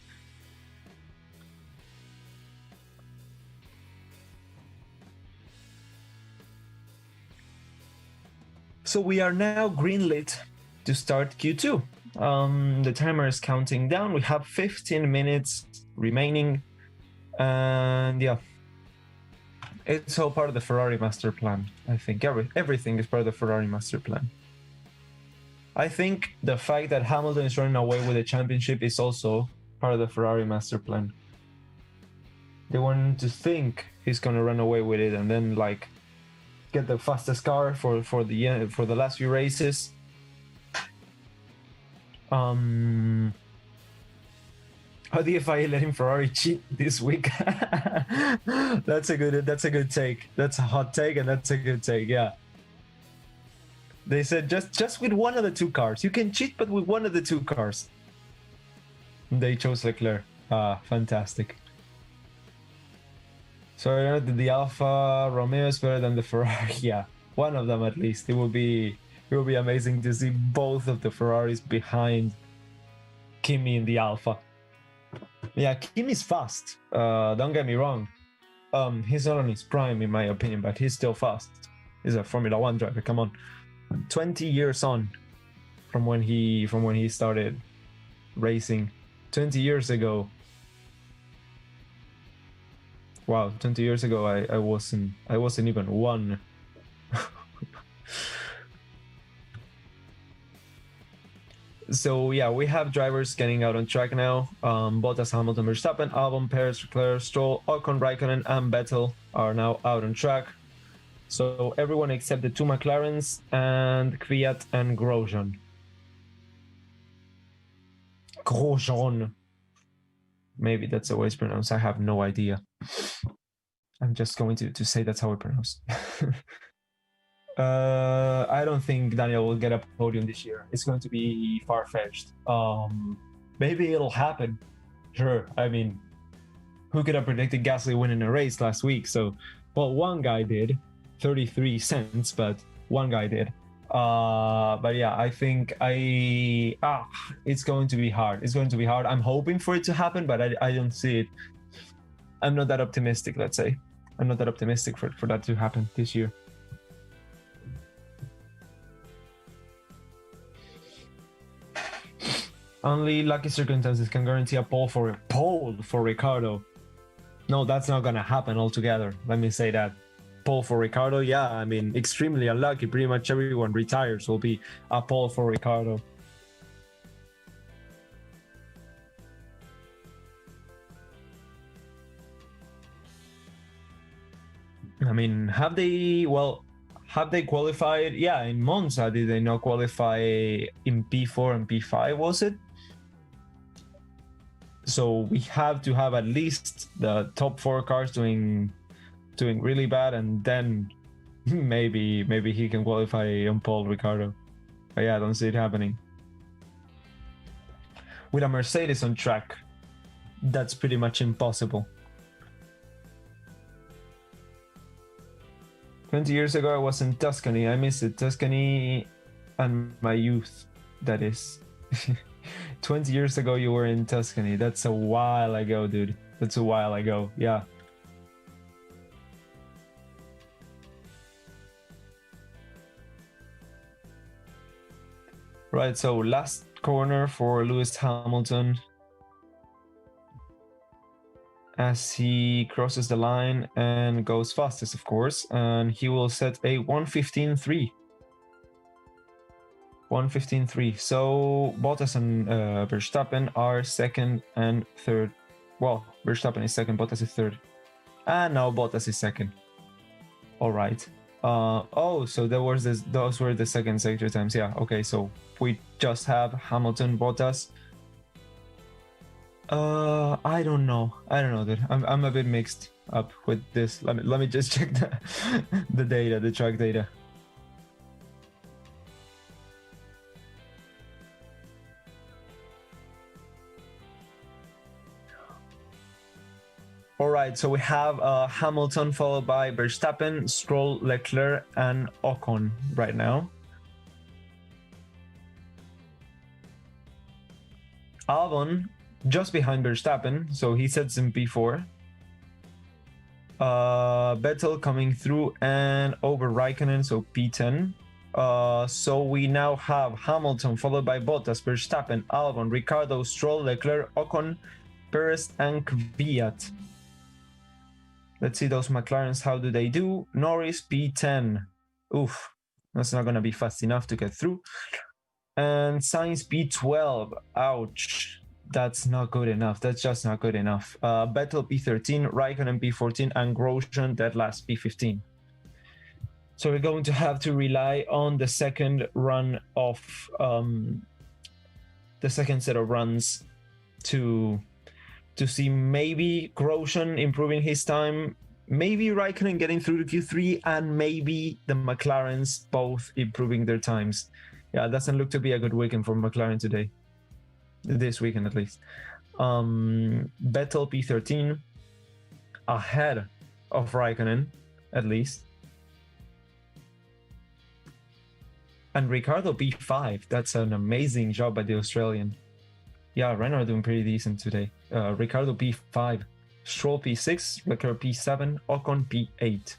So we are now greenlit to start Q2. The timer is counting down. We have 15 minutes remaining. And yeah, it's all part of the Ferrari master plan. I think everything is part of the Ferrari master plan. I think the fact that Hamilton is running away with the championship is also part of the Ferrari master plan. They want to think he's gonna run away with it and then like get the fastest car for the last few races. How do you FIA letting Ferrari cheat this week? That's a good take. That's a hot take, and that's a good take. Yeah. They said just with one of the two cars. You can cheat, but with one of the two cars. They chose Leclerc. Fantastic. So the Alfa Romeo is better than the Ferrari. Yeah, one of them at least. It will be amazing to see both of the Ferraris behind Kimi in the Alfa. Yeah, Kimi's fast. Don't get me wrong. He's not on his prime in my opinion, but he's still fast. He's a Formula One driver. Come on, 20 years on from when he started racing. 20 years ago. Wow, 20 years ago I wasn't even one. So yeah, we have drivers getting out on track now. Bottas, Hamilton, Verstappen, Albon, Perez, Leclerc, Stroll, Ocon, Raikkonen, and Vettel are now out on track. So everyone except the two McLarens and Kvyat and Grosjean. Grosjean. Maybe that's the way it's pronounced. I have no idea. I'm just going to say that's how it's pronounced. I don't think Daniel will get a podium this year. It's going to be far-fetched. Maybe it'll happen. Sure. I mean, who could have predicted Gasly winning a race last week? So, well, one guy did, 33 cents, but one guy did. But yeah, I think it's going to be hard. It's going to be hard. I'm hoping for it to happen, but I don't see it. I'm not that optimistic, let's say. I'm not that optimistic for that to happen this year. Only lucky circumstances can guarantee a pole for Ricciardo. No, that's not gonna happen altogether. Let me say that. Pole for Ricciardo, yeah, I mean, extremely unlucky. Pretty much everyone retires will be a pole for Ricciardo. I mean, have they qualified? Yeah, in Monza, did they not qualify in P4 and P5, was it? So we have to have at least the top 4 cars doing really bad, and then maybe he can qualify on pole, Ricciardo. But yeah, I don't see it happening. With a Mercedes on track, that's pretty much impossible. 20 years ago, I was in Tuscany. I miss it. Tuscany and my youth, that is. 20 years ago, you were in Tuscany. That's a while ago, dude. That's a while ago. Yeah. Right, so last corner for Lewis Hamilton as he crosses the line and goes fastest, of course, and he will set a 1:15.3. 1:15.3. So Bottas and Verstappen are second and third. Well, Verstappen is second, Bottas is third. And now Bottas is second. All right. So those were the second sector times. Yeah. Okay. So we just have Hamilton, Bottas. I don't know, dude. I'm a bit mixed up with this. Let me just check the data, the track data. All right, so we have Hamilton followed by Verstappen, Stroll, Leclerc, and Ocon right now. Albon just behind Verstappen, so he sets in P4. Vettel coming through and over Raikkonen, so P10. So we now have Hamilton followed by Bottas, Verstappen, Albon, Ricciardo, Stroll, Leclerc, Ocon, Perez, and Kvyat. Let's see those McLarens, how do they do? Norris, P10. Oof, that's not going to be fast enough to get through. And Sainz, P12. Ouch. That's not good enough. That's just not good enough. Vettel, P13, Raikkonen, P14, and Grosjean, that last P15. So we're going to have to rely on the second run of the second set of runs to see maybe Grosjean improving his time, maybe Raikkonen getting through to Q3, and maybe the McLarens both improving their times. Yeah, it doesn't look to be a good weekend for McLaren today. This weekend at least. Vettel P13 ahead of Raikkonen at least. And Ricciardo P5. That's an amazing job by the Australian. Yeah, Renault doing pretty decent today. Ricciardo P5, Stroll P6, Leclerc P7, Ocon P8.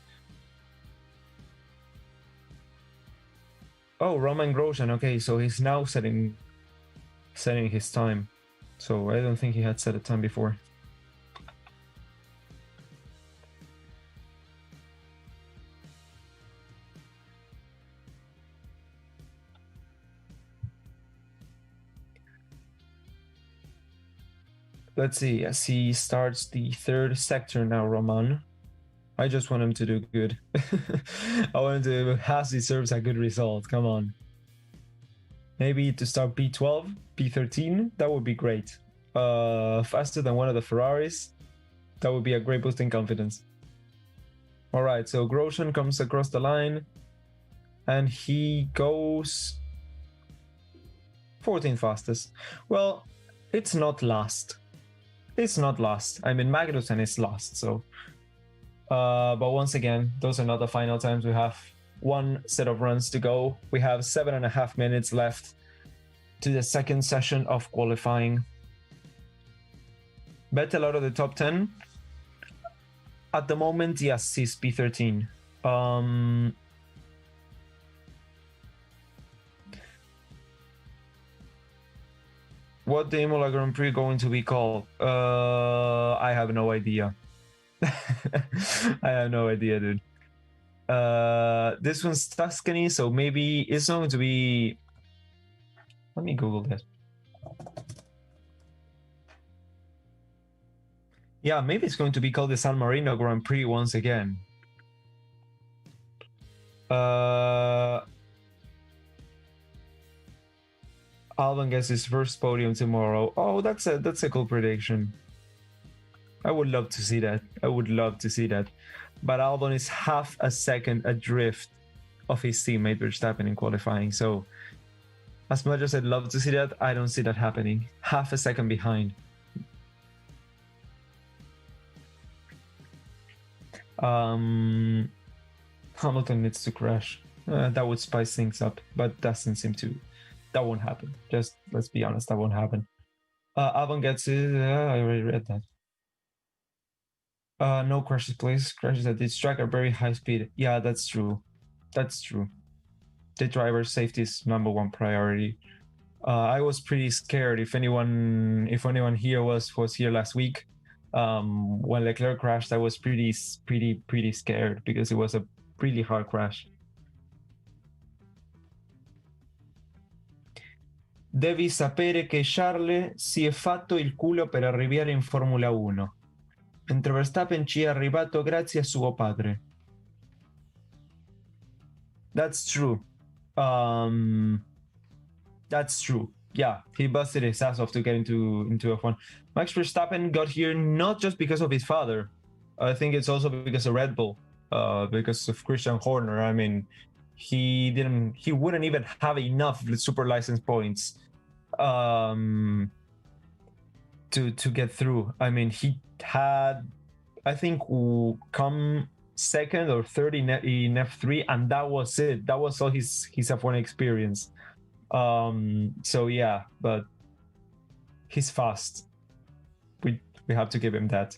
Oh, Roman Grosjean. Okay, so he's now setting his time. So I don't think he had set a time before. Let's see, as he starts the third sector now, Roman. I just want him to do good. I want him to, Haas deserves a good result, come on. Maybe to start P12, P13, that would be great. Faster than one of the Ferraris, that would be a great boost in confidence. All right, so Grosjean comes across the line and he goes 14th fastest. Well, it's not last. It's not last. I mean, Magnussen is last, so. But once again, those are not the final times. We have one set of runs to go. We have 7.5 minutes left to the second session of qualifying. Vettel out of the top 10. At the moment, yes, he's P13. What the Imola Grand Prix going to be called? I have no idea. I have no idea, dude. This one's Tuscany, so maybe it's not going to be... Let me Google that. Yeah, maybe it's going to be called the San Marino Grand Prix once again. Albon gets his first podium tomorrow. Oh, that's a cool prediction. I would love to see that. I would love to see that. But Albon is half a second adrift of his teammate Verstappen in qualifying. So as much as I'd love to see that, I don't see that happening. Half a second behind. Hamilton needs to crash. That would spice things up, but doesn't seem to. That won't happen. Just let's be honest, that won't happen. Albon gets it. I already read that. No crashes, please. Crashes at this track are very high speed. Yeah, that's true. That's true. The driver's safety is #1 priority. I was pretty scared. If anyone here was here last week, when Leclerc crashed, I was pretty scared because it was a really hard crash. Devi sapere che Charles si è fatto il culo per arrivare in Formula 1. Mentre Verstappen ci è arrivato grazie a suo padre. That's true. That's true. Yeah, he busted his ass off to get into F1. Max Verstappen got here not just because of his father. I think it's also because of Red Bull, because of Christian Horner. I mean, he wouldn't even have enough super license points to get through. I mean, he had, I think, come second or third in F3, and that was it. That was all his F1 experience. So yeah, but he's fast. We have to give him that.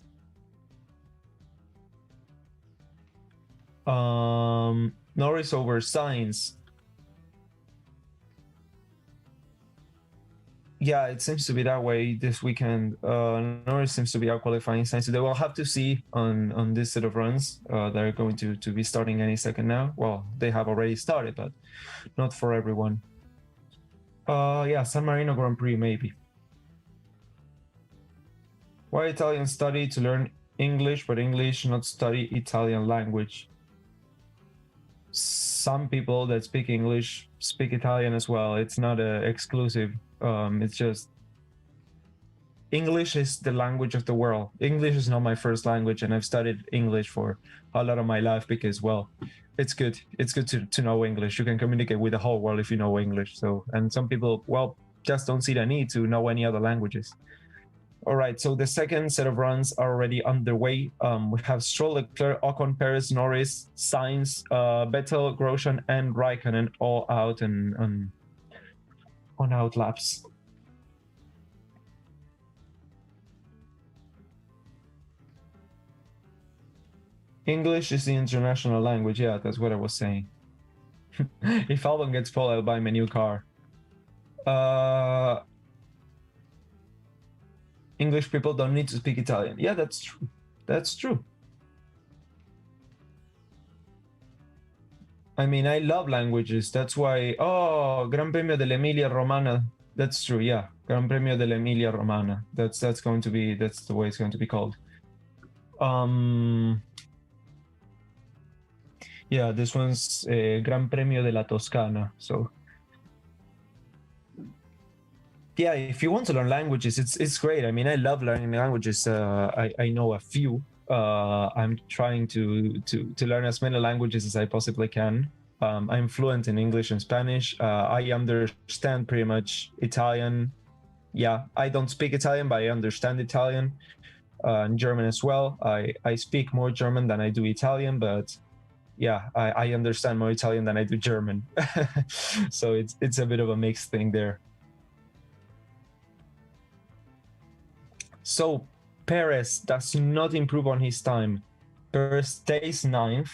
Norris over Sainz. Yeah, it seems to be that way this weekend. Norris seems to be out qualifying Sainz. So they will have to see on this set of runs. They're going to be starting any second now. Well, they have already started, but not for everyone. Yeah, San Marino Grand Prix, maybe. Why Italians study to learn English, but English not study Italian language? Some people that speak English speak Italian as well. It's not exclusive. It's just English is the language of the world. English is not my first language, and I've studied English for a lot of my life because, well, it's good. It's good to know English. You can communicate with the whole world if you know English. So, and some people, well, just don't see the need to know any other languages. All right, so the second set of runs are already underway. We have Stroll, Leclerc, Ocon, Perez, Norris, Sainz, Vettel, Grosjean, and Raikkonen all out and on out laps. English is the international language. Yeah, that's what I was saying. If Albon gets pole, I'll buy him a new car. English people don't need to speak Italian. Yeah, that's true. That's true. I mean, I love languages. That's why. Oh, Gran Premio dell'Emilia Romana. That's true. Yeah, Gran Premio dell'Emilia Romana. That's going to be. That's the way it's going to be called. Yeah, this one's Gran Premio della Toscana. So. Yeah, if you want to learn languages, it's great. I mean, I love learning languages. I know a few. I'm trying to learn as many languages as I possibly can. I'm fluent in English and Spanish. I understand pretty much Italian. Yeah, I don't speak Italian, but I understand Italian and German as well. I speak more German than I do Italian, but yeah, I understand more Italian than I do German. So it's a bit of a mixed thing there. So Perez does not improve on his time. Perez stays 9th.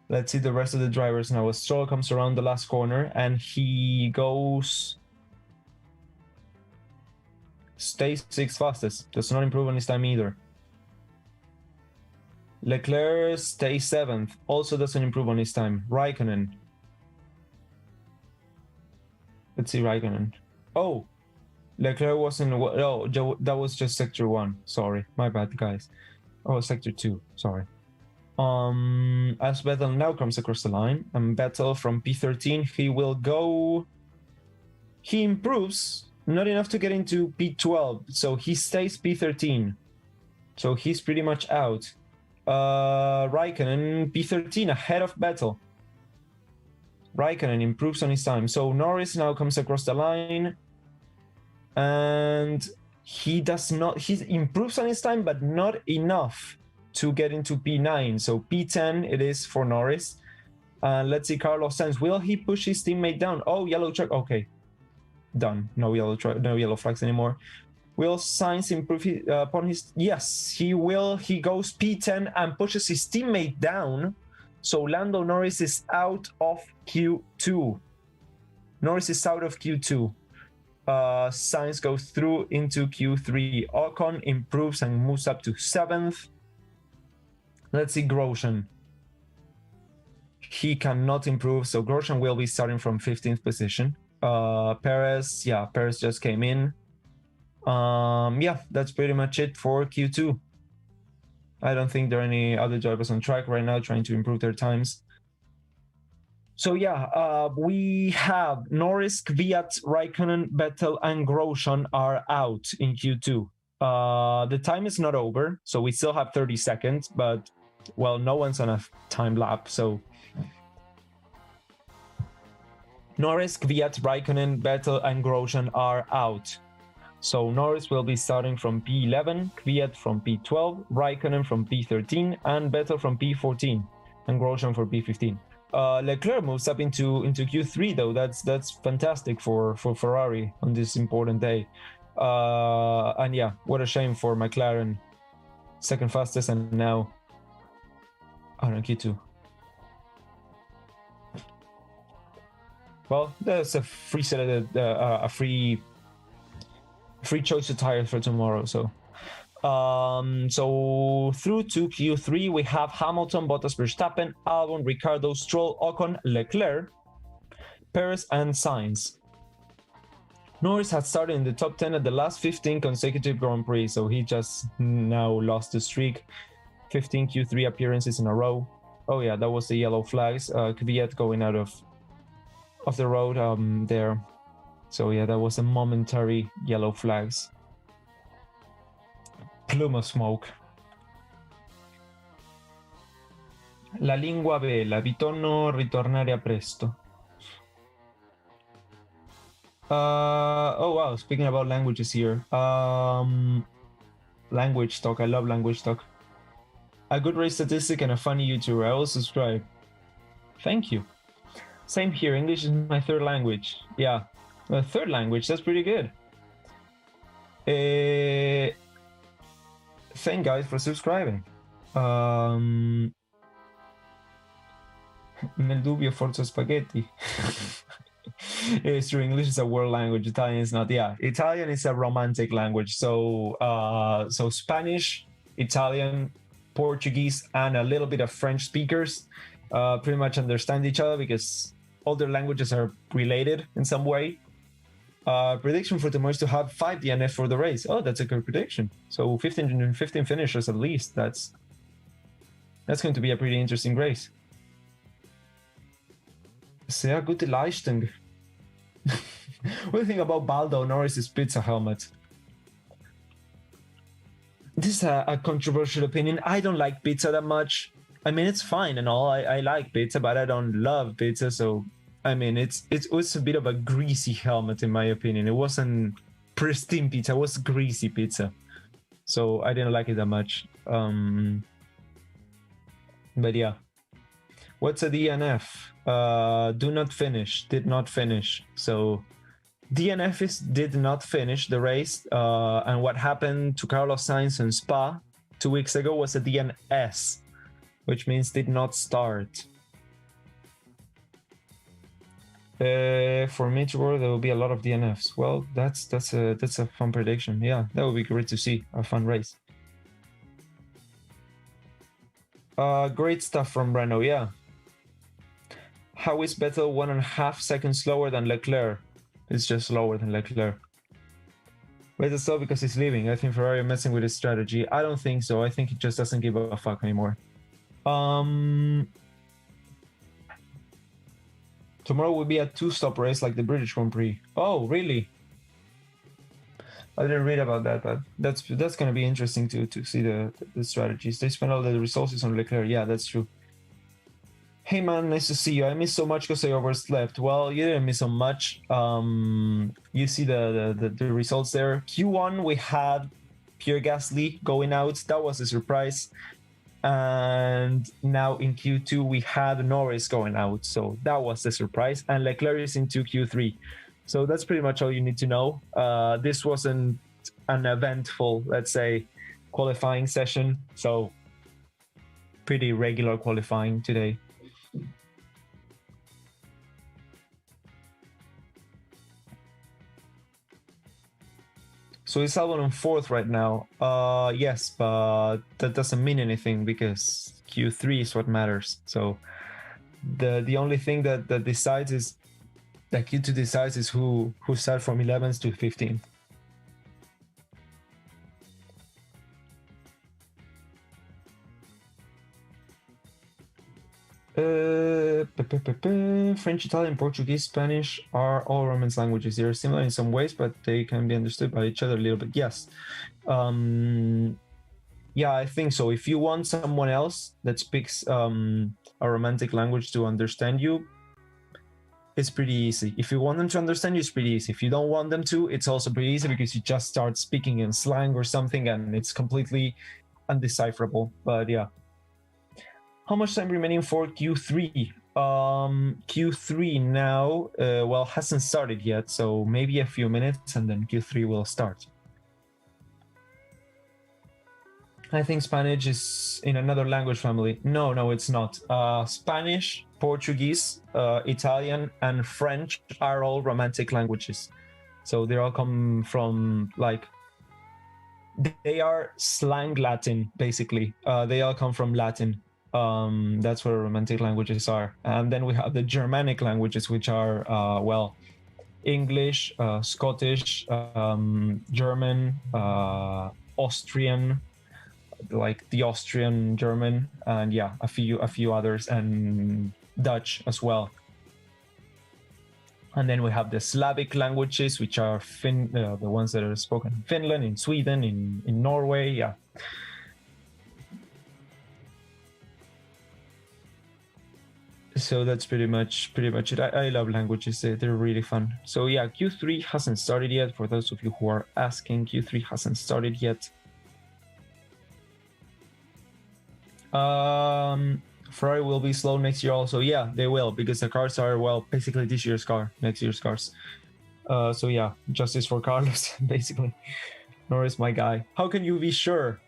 Let's see the rest of the drivers now. Stroll comes around the last corner and he stays 6th fastest. Does not improve on his time either. Leclerc stays 7th. Also doesn't improve on his time. Raikkonen. Let's see Raikkonen. Oh, Leclerc wasn't. Oh, that was just sector 1. Sorry, my bad, guys. Oh, sector 2. Sorry. As Vettel now comes across the line, and Vettel from P13, he will go. He improves, not enough to get into P12, so he stays P13. So he's pretty much out. Raikkonen P13 ahead of Vettel. Raikkonen improves on his time. So Norris now comes across the line. And he improves on his time, but not enough to get into P9. So P10 it is for Norris. Let's see Carlos Sainz. Will he push his teammate down? Oh, yellow truck. Okay, done. No yellow flags anymore. Will Sainz improve upon his? Yes, he will. He goes P10 and pushes his teammate down. So Lando Norris is out of Q2. Norris is out of Q2. Sainz goes through into Q3. Ocon improves and moves up to 7th. Let's see Grosjean. He cannot improve, so Grosjean will be starting from 15th position. Perez just came in. Yeah, that's pretty much it for Q2. I don't think there are any other drivers on track right now trying to improve their times. So yeah, we have Norris, Kvyat, Raikkonen, Vettel, and Grosjean are out in Q2. The time is not over, so we still have 30 seconds, but, well, no one's on a time lap, so... Norris, Kvyat, Raikkonen, Vettel, and Grosjean are out. So Norris will be starting from P11, Kvyat from P12, Raikkonen from P13, and Vettel from P14, and Grosjean for P15. Leclerc moves up into Q3 though. That's fantastic for Ferrari on this important day. And yeah, what a shame for McLaren, second fastest, and now on Q2. Well, there's a free set of a free choice of tires for tomorrow. So through to Q3 we have Hamilton, Bottas, Verstappen, Albon, Ricciardo, Stroll, Ocon, Leclerc, Perez, and Sainz. Norris had started in the top 10 at the last 15 consecutive Grand Prix, so he just now lost the streak. 15 Q3 appearances in a row. Oh yeah, that was the yellow flags. Kvyat going out of the road there. So yeah, that was a momentary yellow flags. Plume of smoke. La lingua vela, ritorno, ritornare a presto. Oh wow, speaking about languages here. Language talk, I love language talk. A good race statistic and a funny YouTuber, I will subscribe. Thank you. Same here, English is my third language. Yeah, third language, that's pretty good. Thank guys for subscribing. Nel dubbio forza spaghetti. It's true, English is a world language, Italian is not. Yeah, Italian is a romantic language. So so Spanish, Italian, Portuguese, and a little bit of French speakers pretty much understand each other because all their languages are related in some way. Prediction for tomorrow is to have 5 DNF for the race. Oh, that's a good prediction. So 15 finishers at least. That's going to be a pretty interesting race. Sehr gute Leistung. What do you think about Baldo Norris's pizza helmet? This is a controversial opinion. I don't like pizza that much. I mean, it's fine and all. I like pizza, but I don't love pizza. So, I mean, it was a bit of a greasy helmet in my opinion. It wasn't pristine pizza. It was greasy pizza. So I didn't like it that much. But yeah. What's a DNF? Do not finish, did not finish. So DNF is did not finish the race. And what happened to Carlos Sainz in Spa 2 weeks ago was a DNS, which means did not start. For me tomorrow there will be a lot of DNFs. Well, that's a fun prediction. Yeah, that would be great to see. A fun race. Great stuff from Renault. Yeah. How is Vettel 1.5 seconds slower than Leclerc? It's just slower than Leclerc. Vettel slow because he's leaving. I think Ferrari are messing with his strategy. I don't think so. I think he just doesn't give a fuck anymore. Tomorrow will be a 2-stop race like the British Grand Prix. Oh, really? I didn't read about that, but that's going to be interesting to see the strategies. They spend all the resources on Leclerc. Yeah, that's true. Hey man, nice to see you. I missed so much because I overslept. Well, you didn't miss so much. You see the results there. Q1 we had Pierre Gasly going out. That was a surprise. And now in Q2 we had Norris going out. So that was the surprise. And Leclerc is into Q3. So that's pretty much all you need to know. This wasn't an eventful, let's say, qualifying session. So pretty regular qualifying today. So it's Albon on 4th right now. Yes, but that doesn't mean anything because Q3 is what matters. So the only thing that decides is that Q2 decides is who start from 11th to 15th. French, Italian, Portuguese, Spanish are all Romance languages. They are similar in some ways, but they can be understood by each other a little bit. Yes. Yeah, I think so. If you want someone else that speaks a romantic language to understand you, it's pretty easy. If you want them to understand you, it's pretty easy. If you don't want them to, it's also pretty easy because you just start speaking in slang or something and it's completely undecipherable. But yeah. How much time remaining for Q3? Q3 now, well, hasn't started yet, so maybe a few minutes and then Q3 will start. I think Spanish is in another language family. No, it's not. Spanish, Portuguese, Italian, and French are all Romantic languages. So they all come from, like, they are slang Latin, basically. They all come from Latin. That's where Romantic languages are. And then we have the Germanic languages, which are, well, English, Scottish, German, Austrian, like the Austrian German, and yeah, a few others, and Dutch as well. And then we have the Slavic languages, which are the ones that are spoken in Finland, in Sweden, in Norway. Yeah. So that's pretty much it. I love languages. They're really fun. So yeah, Q3 hasn't started yet. For those of you who are asking, Q3 hasn't started yet. Ferrari will be slow next year also. Yeah, they will, because the cars are, well, basically this year's car, next year's cars. So yeah, justice for Carlos, basically. Norris, my guy. How can you be sure?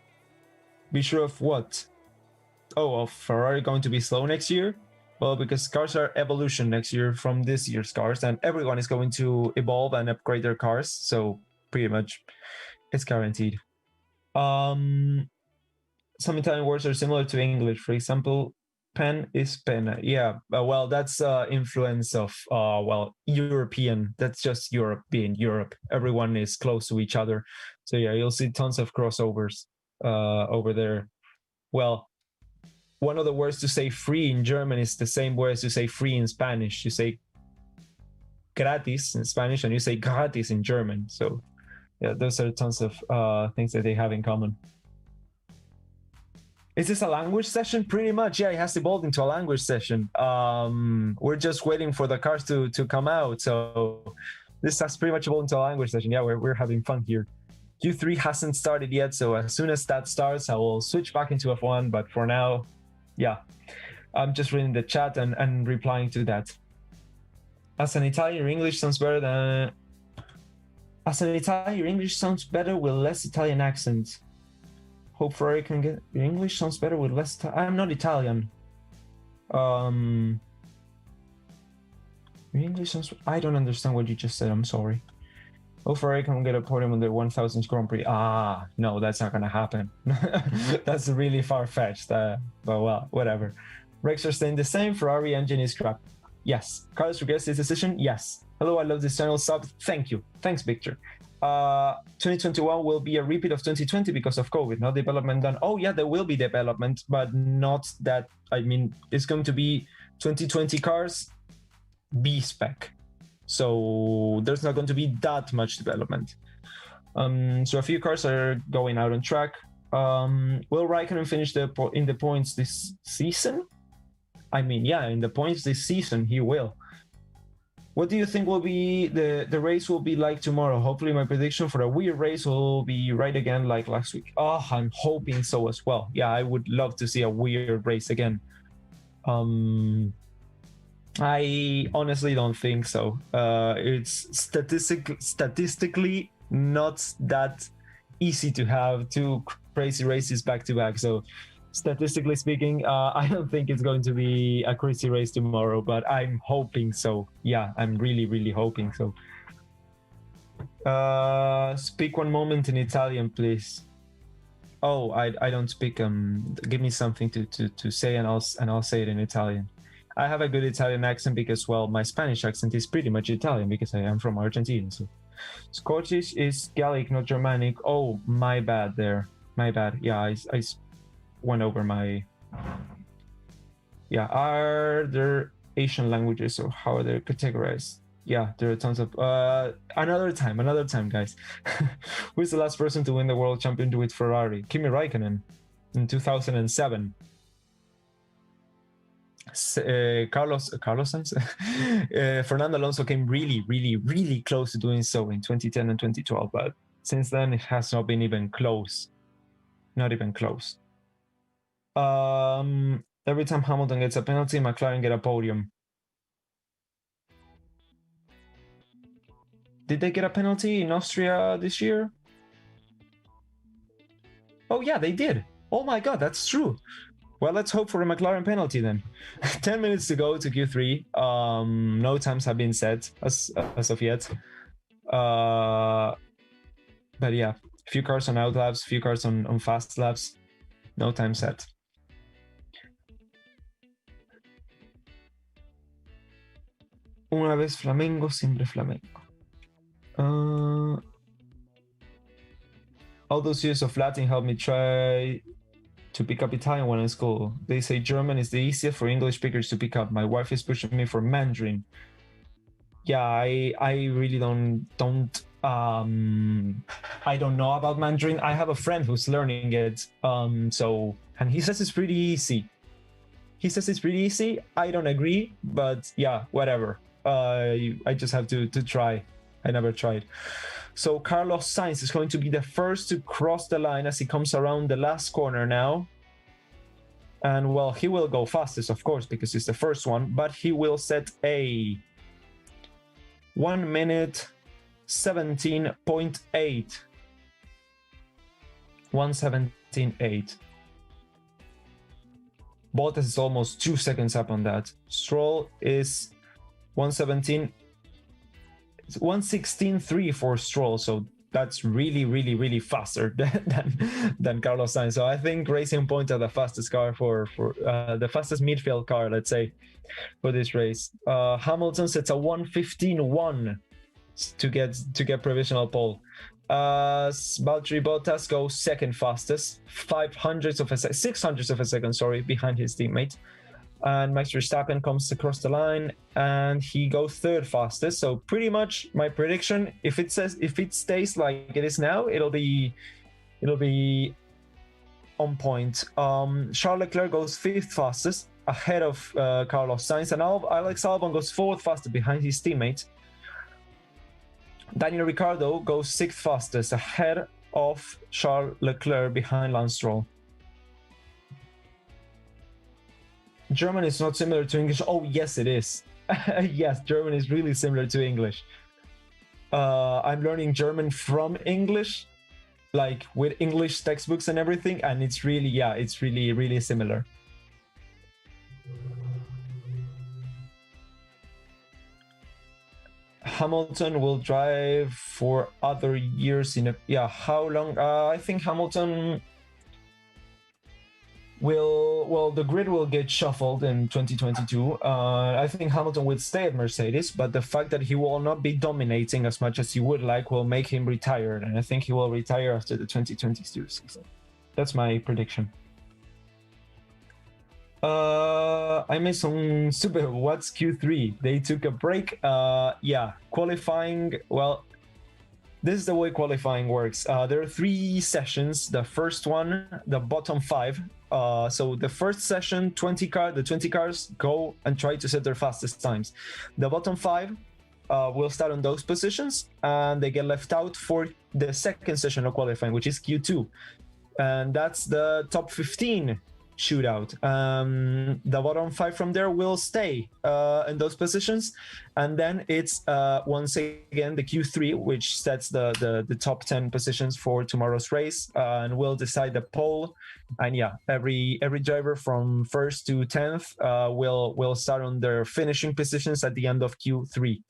Be sure of what? Oh, of Ferrari going to be slow next year? Well, because cars are evolution next year from this year's cars, and everyone is going to evolve and upgrade their cars. So pretty much, it's guaranteed. Some Italian words are similar to English. For example, pen is pena. Yeah, well, that's influence of, well, European. That's just Europe being Europe. Everyone is close to each other. So yeah, you'll see tons of crossovers over there. Well, one of the words to say free in German is the same word as to say free in Spanish. You say gratis in Spanish and you say gratis in German. So yeah, those are tons of things that they have in common. Is this a language session? Pretty much, yeah, it has evolved into a language session. We're just waiting for the cars to come out. So this has pretty much evolved into a language session. Yeah, we're having fun here. Q3 hasn't started yet, so as soon as that starts, I will switch back into F1. But for now, yeah, I'm just reading the chat and replying to that. As an Italian, your English sounds better than... As an Italian, your English sounds better with less Italian accent. Hope Ferrari can get... Your English sounds better with less... I'm not Italian. Your English sounds... I don't understand what you just said. I'm sorry. Hope Ferrari can get a podium on the 1000th Grand Prix. No, that's not gonna happen. That's really far-fetched. But well, whatever. Brakes are staying the same. Ferrari engine is crap. Yes. Carlos regrets his decision. Yes. Hello, I love this channel. Sub. Thank you. Thanks, Victor. 2021 will be a repeat of 2020 because of COVID. No development done. Oh yeah, there will be development, but not that. I mean, it's going to be 2020 cars, B spec. So there's not going to be that much development. So a few cars are going out on track. Will Raikkonen finish in the points this season? I mean, yeah, in the points this season, he will. What do you think will be the race will be like tomorrow? Hopefully my prediction for a weird race will be right again like last week. Oh, I'm hoping so as well. Yeah, I would love to see a weird race again. I honestly don't think so. It's statistically not that easy to have two crazy races back to back. So statistically speaking, I don't think it's going to be a crazy race tomorrow, but I'm hoping so. Yeah, I'm really hoping so. Speak one moment in Italian, please. Oh, I don't speak. Give me something to say, and I'll say it in Italian. I have a good Italian accent because, well, my Spanish accent is pretty much Italian because I am from Argentina. So Scottish is Gaelic, not Germanic. Oh, my bad there. My bad. Yeah, I went over my... Yeah, are there Asian languages or how are they categorized? Yeah, there are tons of... another time, guys. Who's the last person to win the world championship with Ferrari? Kimi Raikkonen in 2007. Carlos Sainz. Fernando Alonso came really close to doing so in 2010 and 2012, but since then it has not been even close. Not even close. Every time Hamilton gets a penalty, McLaren get a podium. Did they get a penalty in Austria this year? Oh yeah, they did. Oh my god, that's true. Well, let's hope for a McLaren penalty then. 10 minutes to go to Q3. No times have been set as of yet. But yeah, few cars on out laps, few cars on fast laps. No time set. Una vez Flamengo, siempre Flamengo. All those years of Latin helped me try to pick up Italian when in school. They say German is the easiest for English speakers to pick up. My wife is pushing me for Mandarin. Yeah, I really don't I don't know about Mandarin. I have a friend who's learning it. And he says it's pretty easy. I don't agree, but yeah, whatever. I just have to try. I never tried. So Carlos Sainz is going to be the first to cross the line as he comes around the last corner now. And well, he will go fastest, of course, because he's the first one, but he will set a 1 minute 17.8. 1:17.8. Bottas is almost 2 seconds up on that. Stroll is 1:17. It's 1:16.3 for Stroll, so that's really faster than Carlos Sainz. So I think Racing Point are the fastest car for the fastest midfield car, let's say, for this race. Hamilton sets a 1:15.1 to get provisional pole. Valtteri Bottas goes second fastest, 600ths of a second, sorry, behind his teammate. And Max Verstappen comes across the line and he goes third fastest. So pretty much my prediction, if it stays like it is now, it'll be on point. Charles Leclerc goes fifth fastest ahead of Carlos Sainz, and Alex Albon goes fourth fastest behind his teammate. Daniel Ricciardo goes sixth fastest ahead of Charles Leclerc behind Lance Stroll. German is not similar to English. Oh, yes, it is. Yes, German is really similar to English. I'm learning German from English, like with English textbooks and everything, and it's really similar. Hamilton will drive for other years how long? I think Hamilton the grid will get shuffled in 2022. I think Hamilton will stay at Mercedes, but the fact that he will not be dominating as much as he would like will make him retire, and I think he will retire after the 2022 season. That's my prediction. I missed some super. What's Q3? They took a break. Qualifying. Well, this is the way qualifying works. There are 3 sessions. The first one, the bottom 5. So the first session, the 20 cars go and try to set their fastest times. The bottom 5 will start on those positions, and they get left out for the second session of qualifying, which is Q2, and that's the top 15 shootout. The bottom 5 from there will stay in those positions, and then it's once again the Q3, which sets the top 10 positions for tomorrow's race, and will decide the pole. And yeah, every driver from 1st to 10th will start on their finishing positions at the end of Q3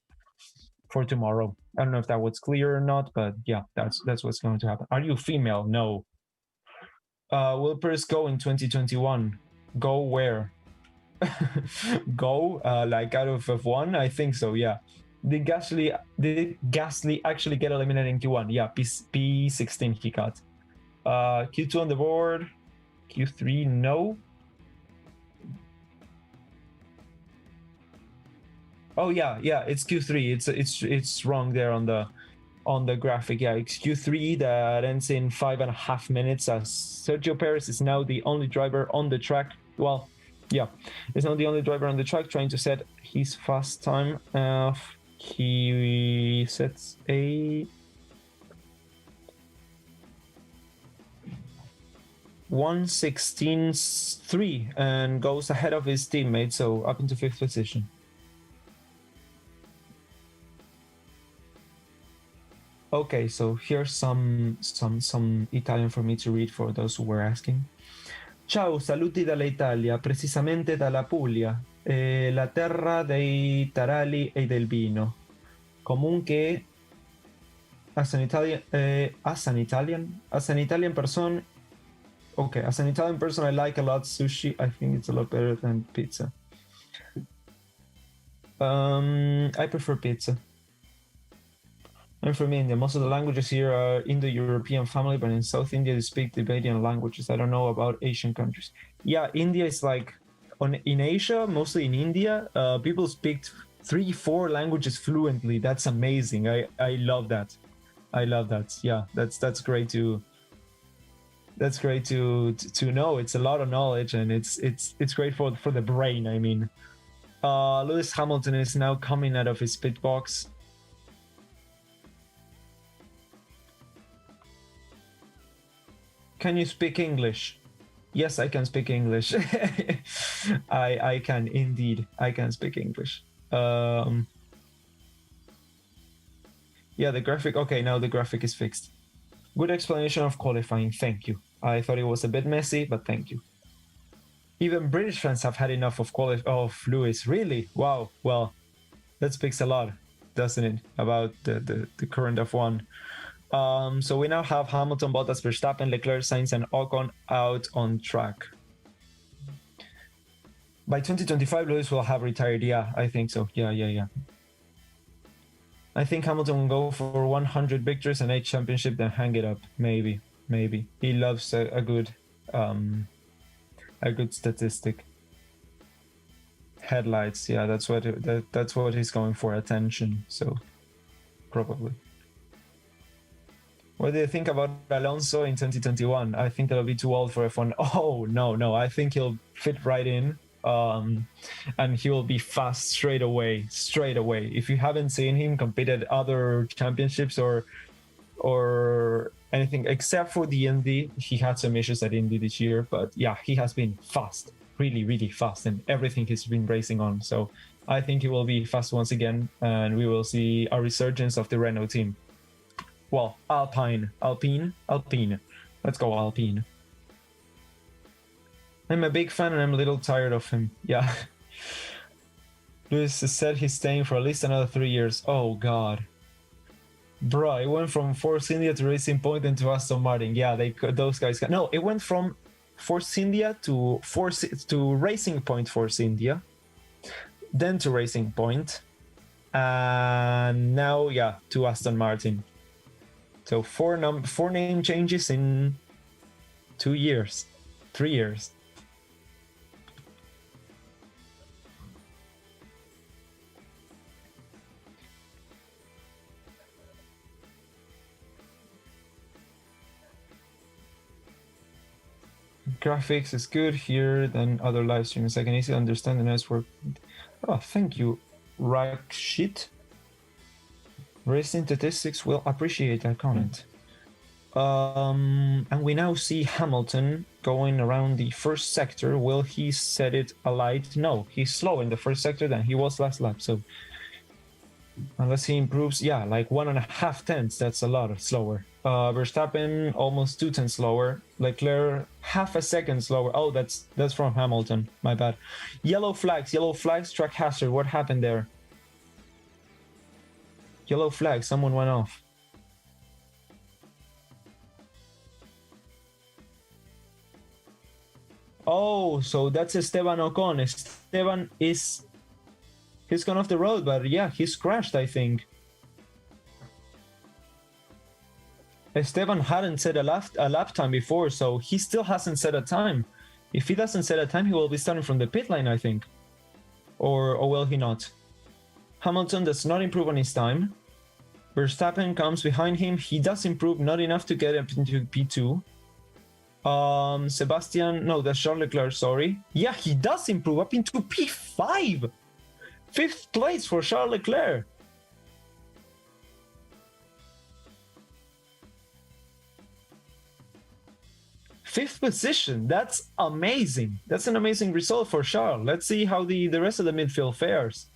for tomorrow. I don't know if that was clear or not, but yeah, that's what's going to happen. Are you female? No. Will Perez go in 2021? Go where? Go like out of F1? I think so, yeah. Did Gasly actually get eliminated in Q1? Yeah, P16 he got. Q2 on the board. Q3, no. Oh yeah, it's Q3. It's wrong there on the graphic. Yeah, it's Q3 that ends in 5.5 minutes, as Sergio Perez is now the only driver on the track. Well, yeah, he's now the only driver on the track trying to set his fast time. He sets a 1:16.3 and goes ahead of his teammate, so up into 5th position. Okay, so here's some Italian for me to read for those who were asking. Ciao, saluti dall'Italia, precisamente dalla Puglia, la terra dei tarali e del vino. Comunque, as an Italian person, okay, as an Italian person, I like a lot sushi. I think it's a lot better than pizza. I prefer pizza. I'm from India. Most of the languages here are Indo-European family, but in South India they speak Tibetan languages. I don't know about Asian countries. Yeah, India is like in Asia, mostly in India, people speak 3-4 languages fluently. That's amazing. I love that. I love that. Yeah, that's great to know. It's a lot of knowledge, and it's great for the brain. I mean, Lewis Hamilton is now coming out of his pit box. Can you speak English? Yes, I can speak English. I can indeed. I can speak English. Yeah, the graphic. Okay, now the graphic is fixed. Good explanation of qualifying. Thank you. I thought it was a bit messy, but thank you. Even British fans have had enough of Lewis. Really? Wow. Well, that speaks a lot, doesn't it, about the current F1. So we now have Hamilton, Bottas, Verstappen, Leclerc, Sainz, and Ocon out on track. By 2025, Lewis will have retired. Yeah, I think so. Yeah. I think Hamilton will go for 100 victories and 8 championships, then hang it up. Maybe. He loves a good statistic. Headlights. Yeah, that's what he's going for. Attention. So probably. What do you think about Alonso in 2021? I think that'll be too old for F1. Oh, no. I think he'll fit right in. And he will be fast straight away. If you haven't seen him compete at other championships or anything except for the Indy, he had some issues at Indy this year. But yeah, he has been fast. Really fast in everything he's been racing on. So I think he will be fast once again. And we will see a resurgence of the Renault team. Well, Alpine. Let's go Alpine. I'm a big fan and I'm a little tired of him. Yeah. Lewis said he's staying for at least another 3 years. Oh god. Bro, it went from Force India to Racing Point and to Aston Martin. Yeah, those guys got... No, it went from Force India to Racing Point Force India. Then to Racing Point. And now, yeah, to Aston Martin. So four name changes in 2 years, 3 years. Graphics is good here than other live streams. I can easily understand the nice work. Oh, thank you, Rakshit. Racing Statistics will appreciate that comment. And we now see Hamilton going around the first sector. Will he set it alight? No, he's slow in the first sector than he was last lap. So unless he improves, yeah, like 1.5 tenths, that's a lot slower. Verstappen almost 2 tenths slower. Leclerc half a second slower. Oh, that's from Hamilton. My bad. Yellow flags, track hazard. What happened there? Yellow flag, someone went off. Oh, so that's Esteban Ocon. Esteban he's gone off the road, but yeah, he's crashed, I think. Esteban hadn't set a lap time before, so he still hasn't set a time. If he doesn't set a time, he will be starting from the pit lane, I think. Or will he not? Hamilton does not improve on his time. Verstappen comes behind him. He does improve, not enough to get up into P2. Sebastian, no, that's Charles Leclerc, sorry. Yeah, he does improve up into P5. 5th place for Charles Leclerc. 5th position. That's amazing. That's an amazing result for Charles. Let's see how the rest of the midfield fares.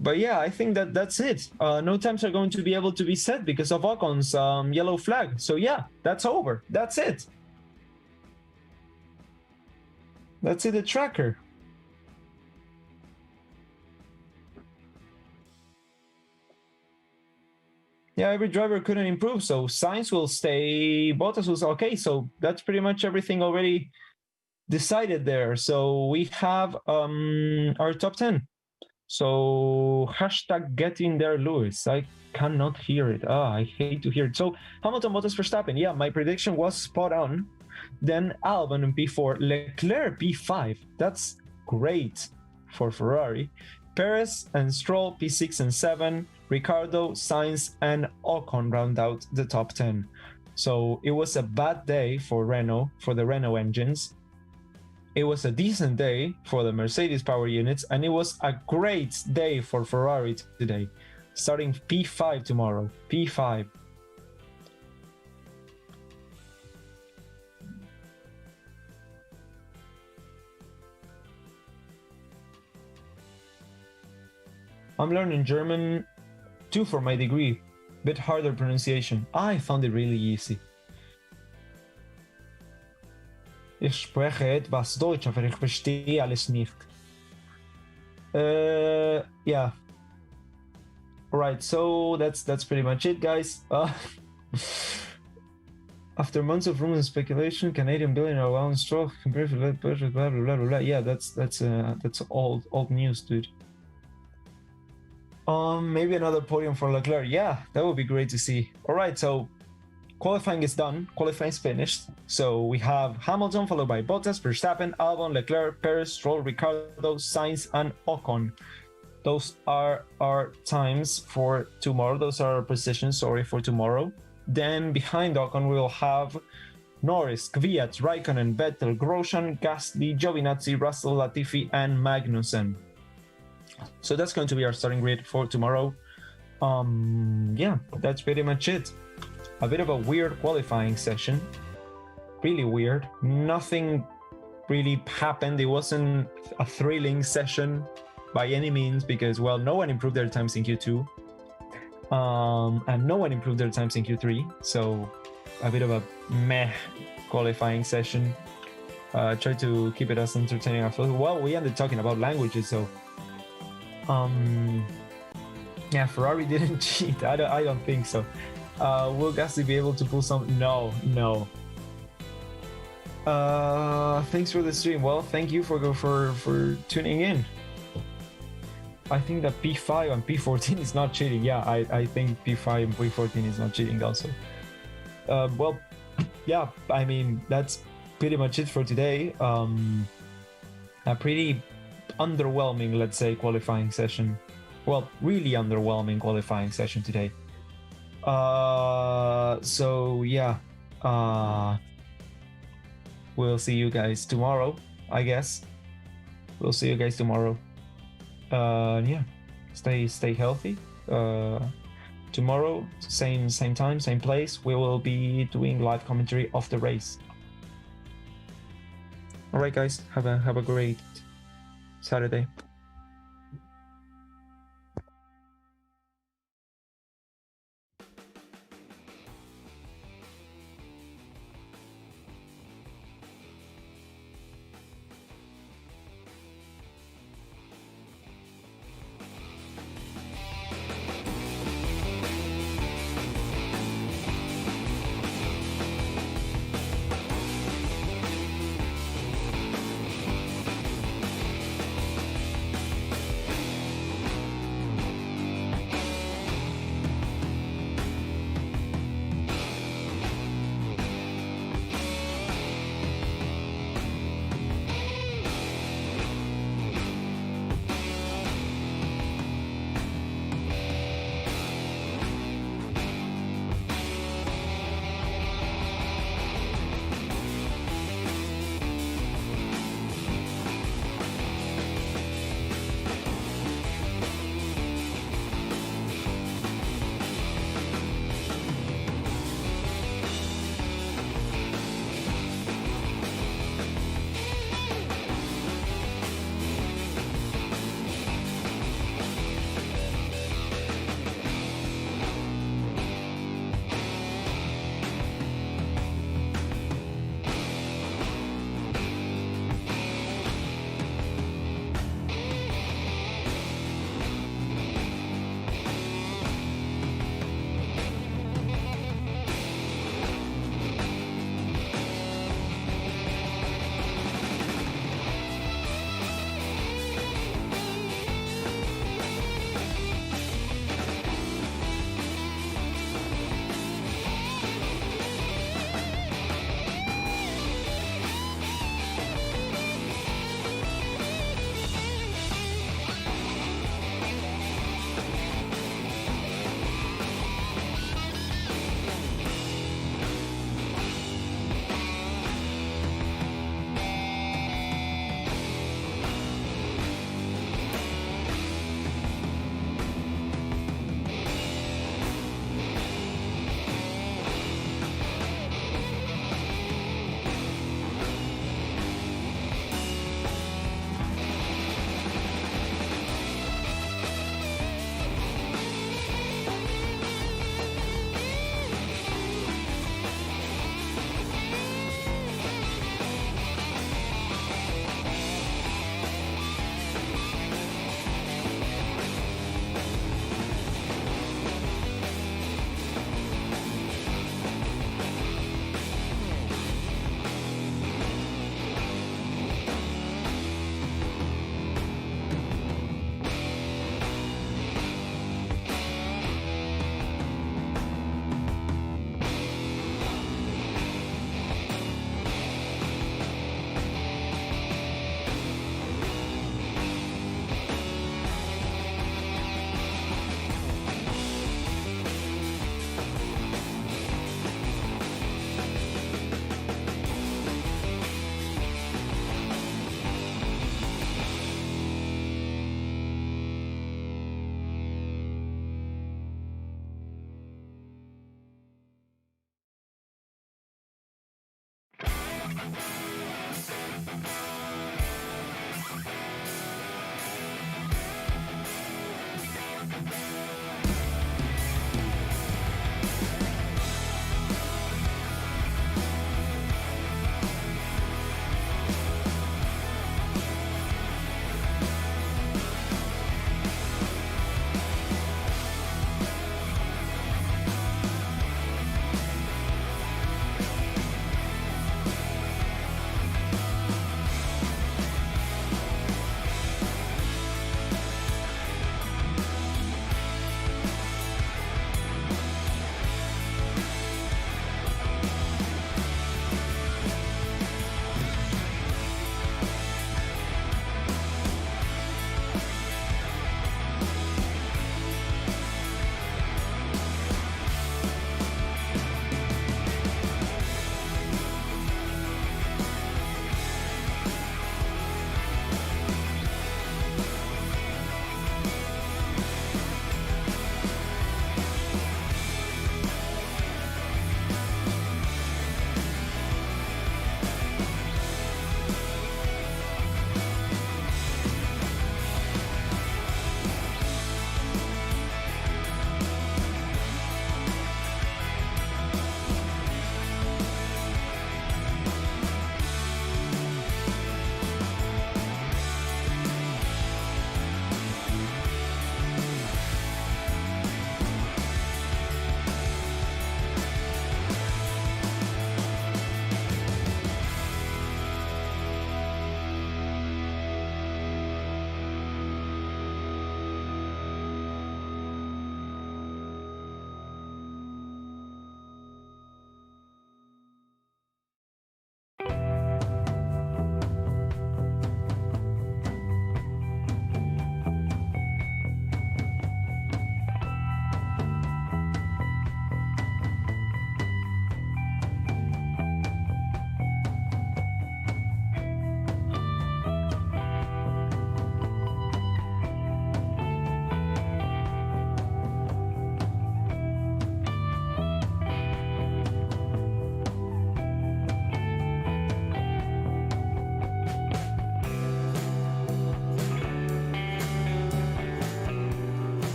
But yeah, I think that's it. No times are going to be able to be set because of Ocon's yellow flag. So yeah, that's over. That's it. Let's see the tracker. Yeah, every driver couldn't improve, so Sainz will stay, Bottas was okay, so that's pretty much everything already decided there. So we have our top 10. So hashtag getting there, Lewis. I cannot hear it. I hate to hear it. So Hamilton, Bottas, Verstappen. Yeah, my prediction was spot on. Then Albon in P4, Leclerc P5. That's great for Ferrari. Perez and Stroll P6 and 7. Ricardo, Sainz, and Ocon round out the top 10. So it was a bad day for Renault, for the Renault engines. It was a decent day for the Mercedes power units, and it was a great day for Ferrari today. Starting P5 tomorrow. P5. I'm learning German too for my degree. Bit harder pronunciation. I found it really easy. Ich spreche etwas Deutsch, aber ich verstehe alles nicht. Yeah. Right, so that's pretty much it, guys. After months of rumors and speculation, Canadian billionaire Lawrence Stroll compared to lead budget, blah blah blah blah. Yeah, that's old news, dude. Maybe another podium for Leclerc. Yeah, that would be great to see. All right, so qualifying is done. Qualifying is finished. So we have Hamilton followed by Bottas, Verstappen, Albon, Leclerc, Perez, Stroll, Ricardo, Sainz, and Ocon. Those are our times for tomorrow. Those are our positions, sorry, for tomorrow. Then behind Ocon, we'll have Norris, Kvyat, Raikkonen, Vettel, Grosjean, Gasly, Giovinazzi, Russell, Latifi, and Magnussen. So that's going to be our starting grid for tomorrow. Yeah, that's pretty much it. A bit of a weird qualifying session. Really weird. Nothing really happened. It wasn't a thrilling session by any means because, well, no one improved their times in Q2. And no one improved their times in Q3. So a bit of a meh qualifying session. Try to keep it as entertaining as possible. Well, we ended talking about languages, so yeah, Ferrari didn't cheat. I don't think so. Will Gasly be able to pull some? No. Thanks for the stream. Well, thank you for tuning in. I think that P5 and P14 is not cheating. Yeah, I think P5 and P14 is not cheating also. Well, yeah, I mean, that's pretty much it for today. A pretty underwhelming, let's say, qualifying session. Well, really underwhelming qualifying session today. So yeah, we'll see you guys tomorrow, I guess. We'll see you guys tomorrow. Yeah, stay healthy. Tomorrow, same time, same place, we will be doing live commentary of the race. All right, guys, have a great Saturday.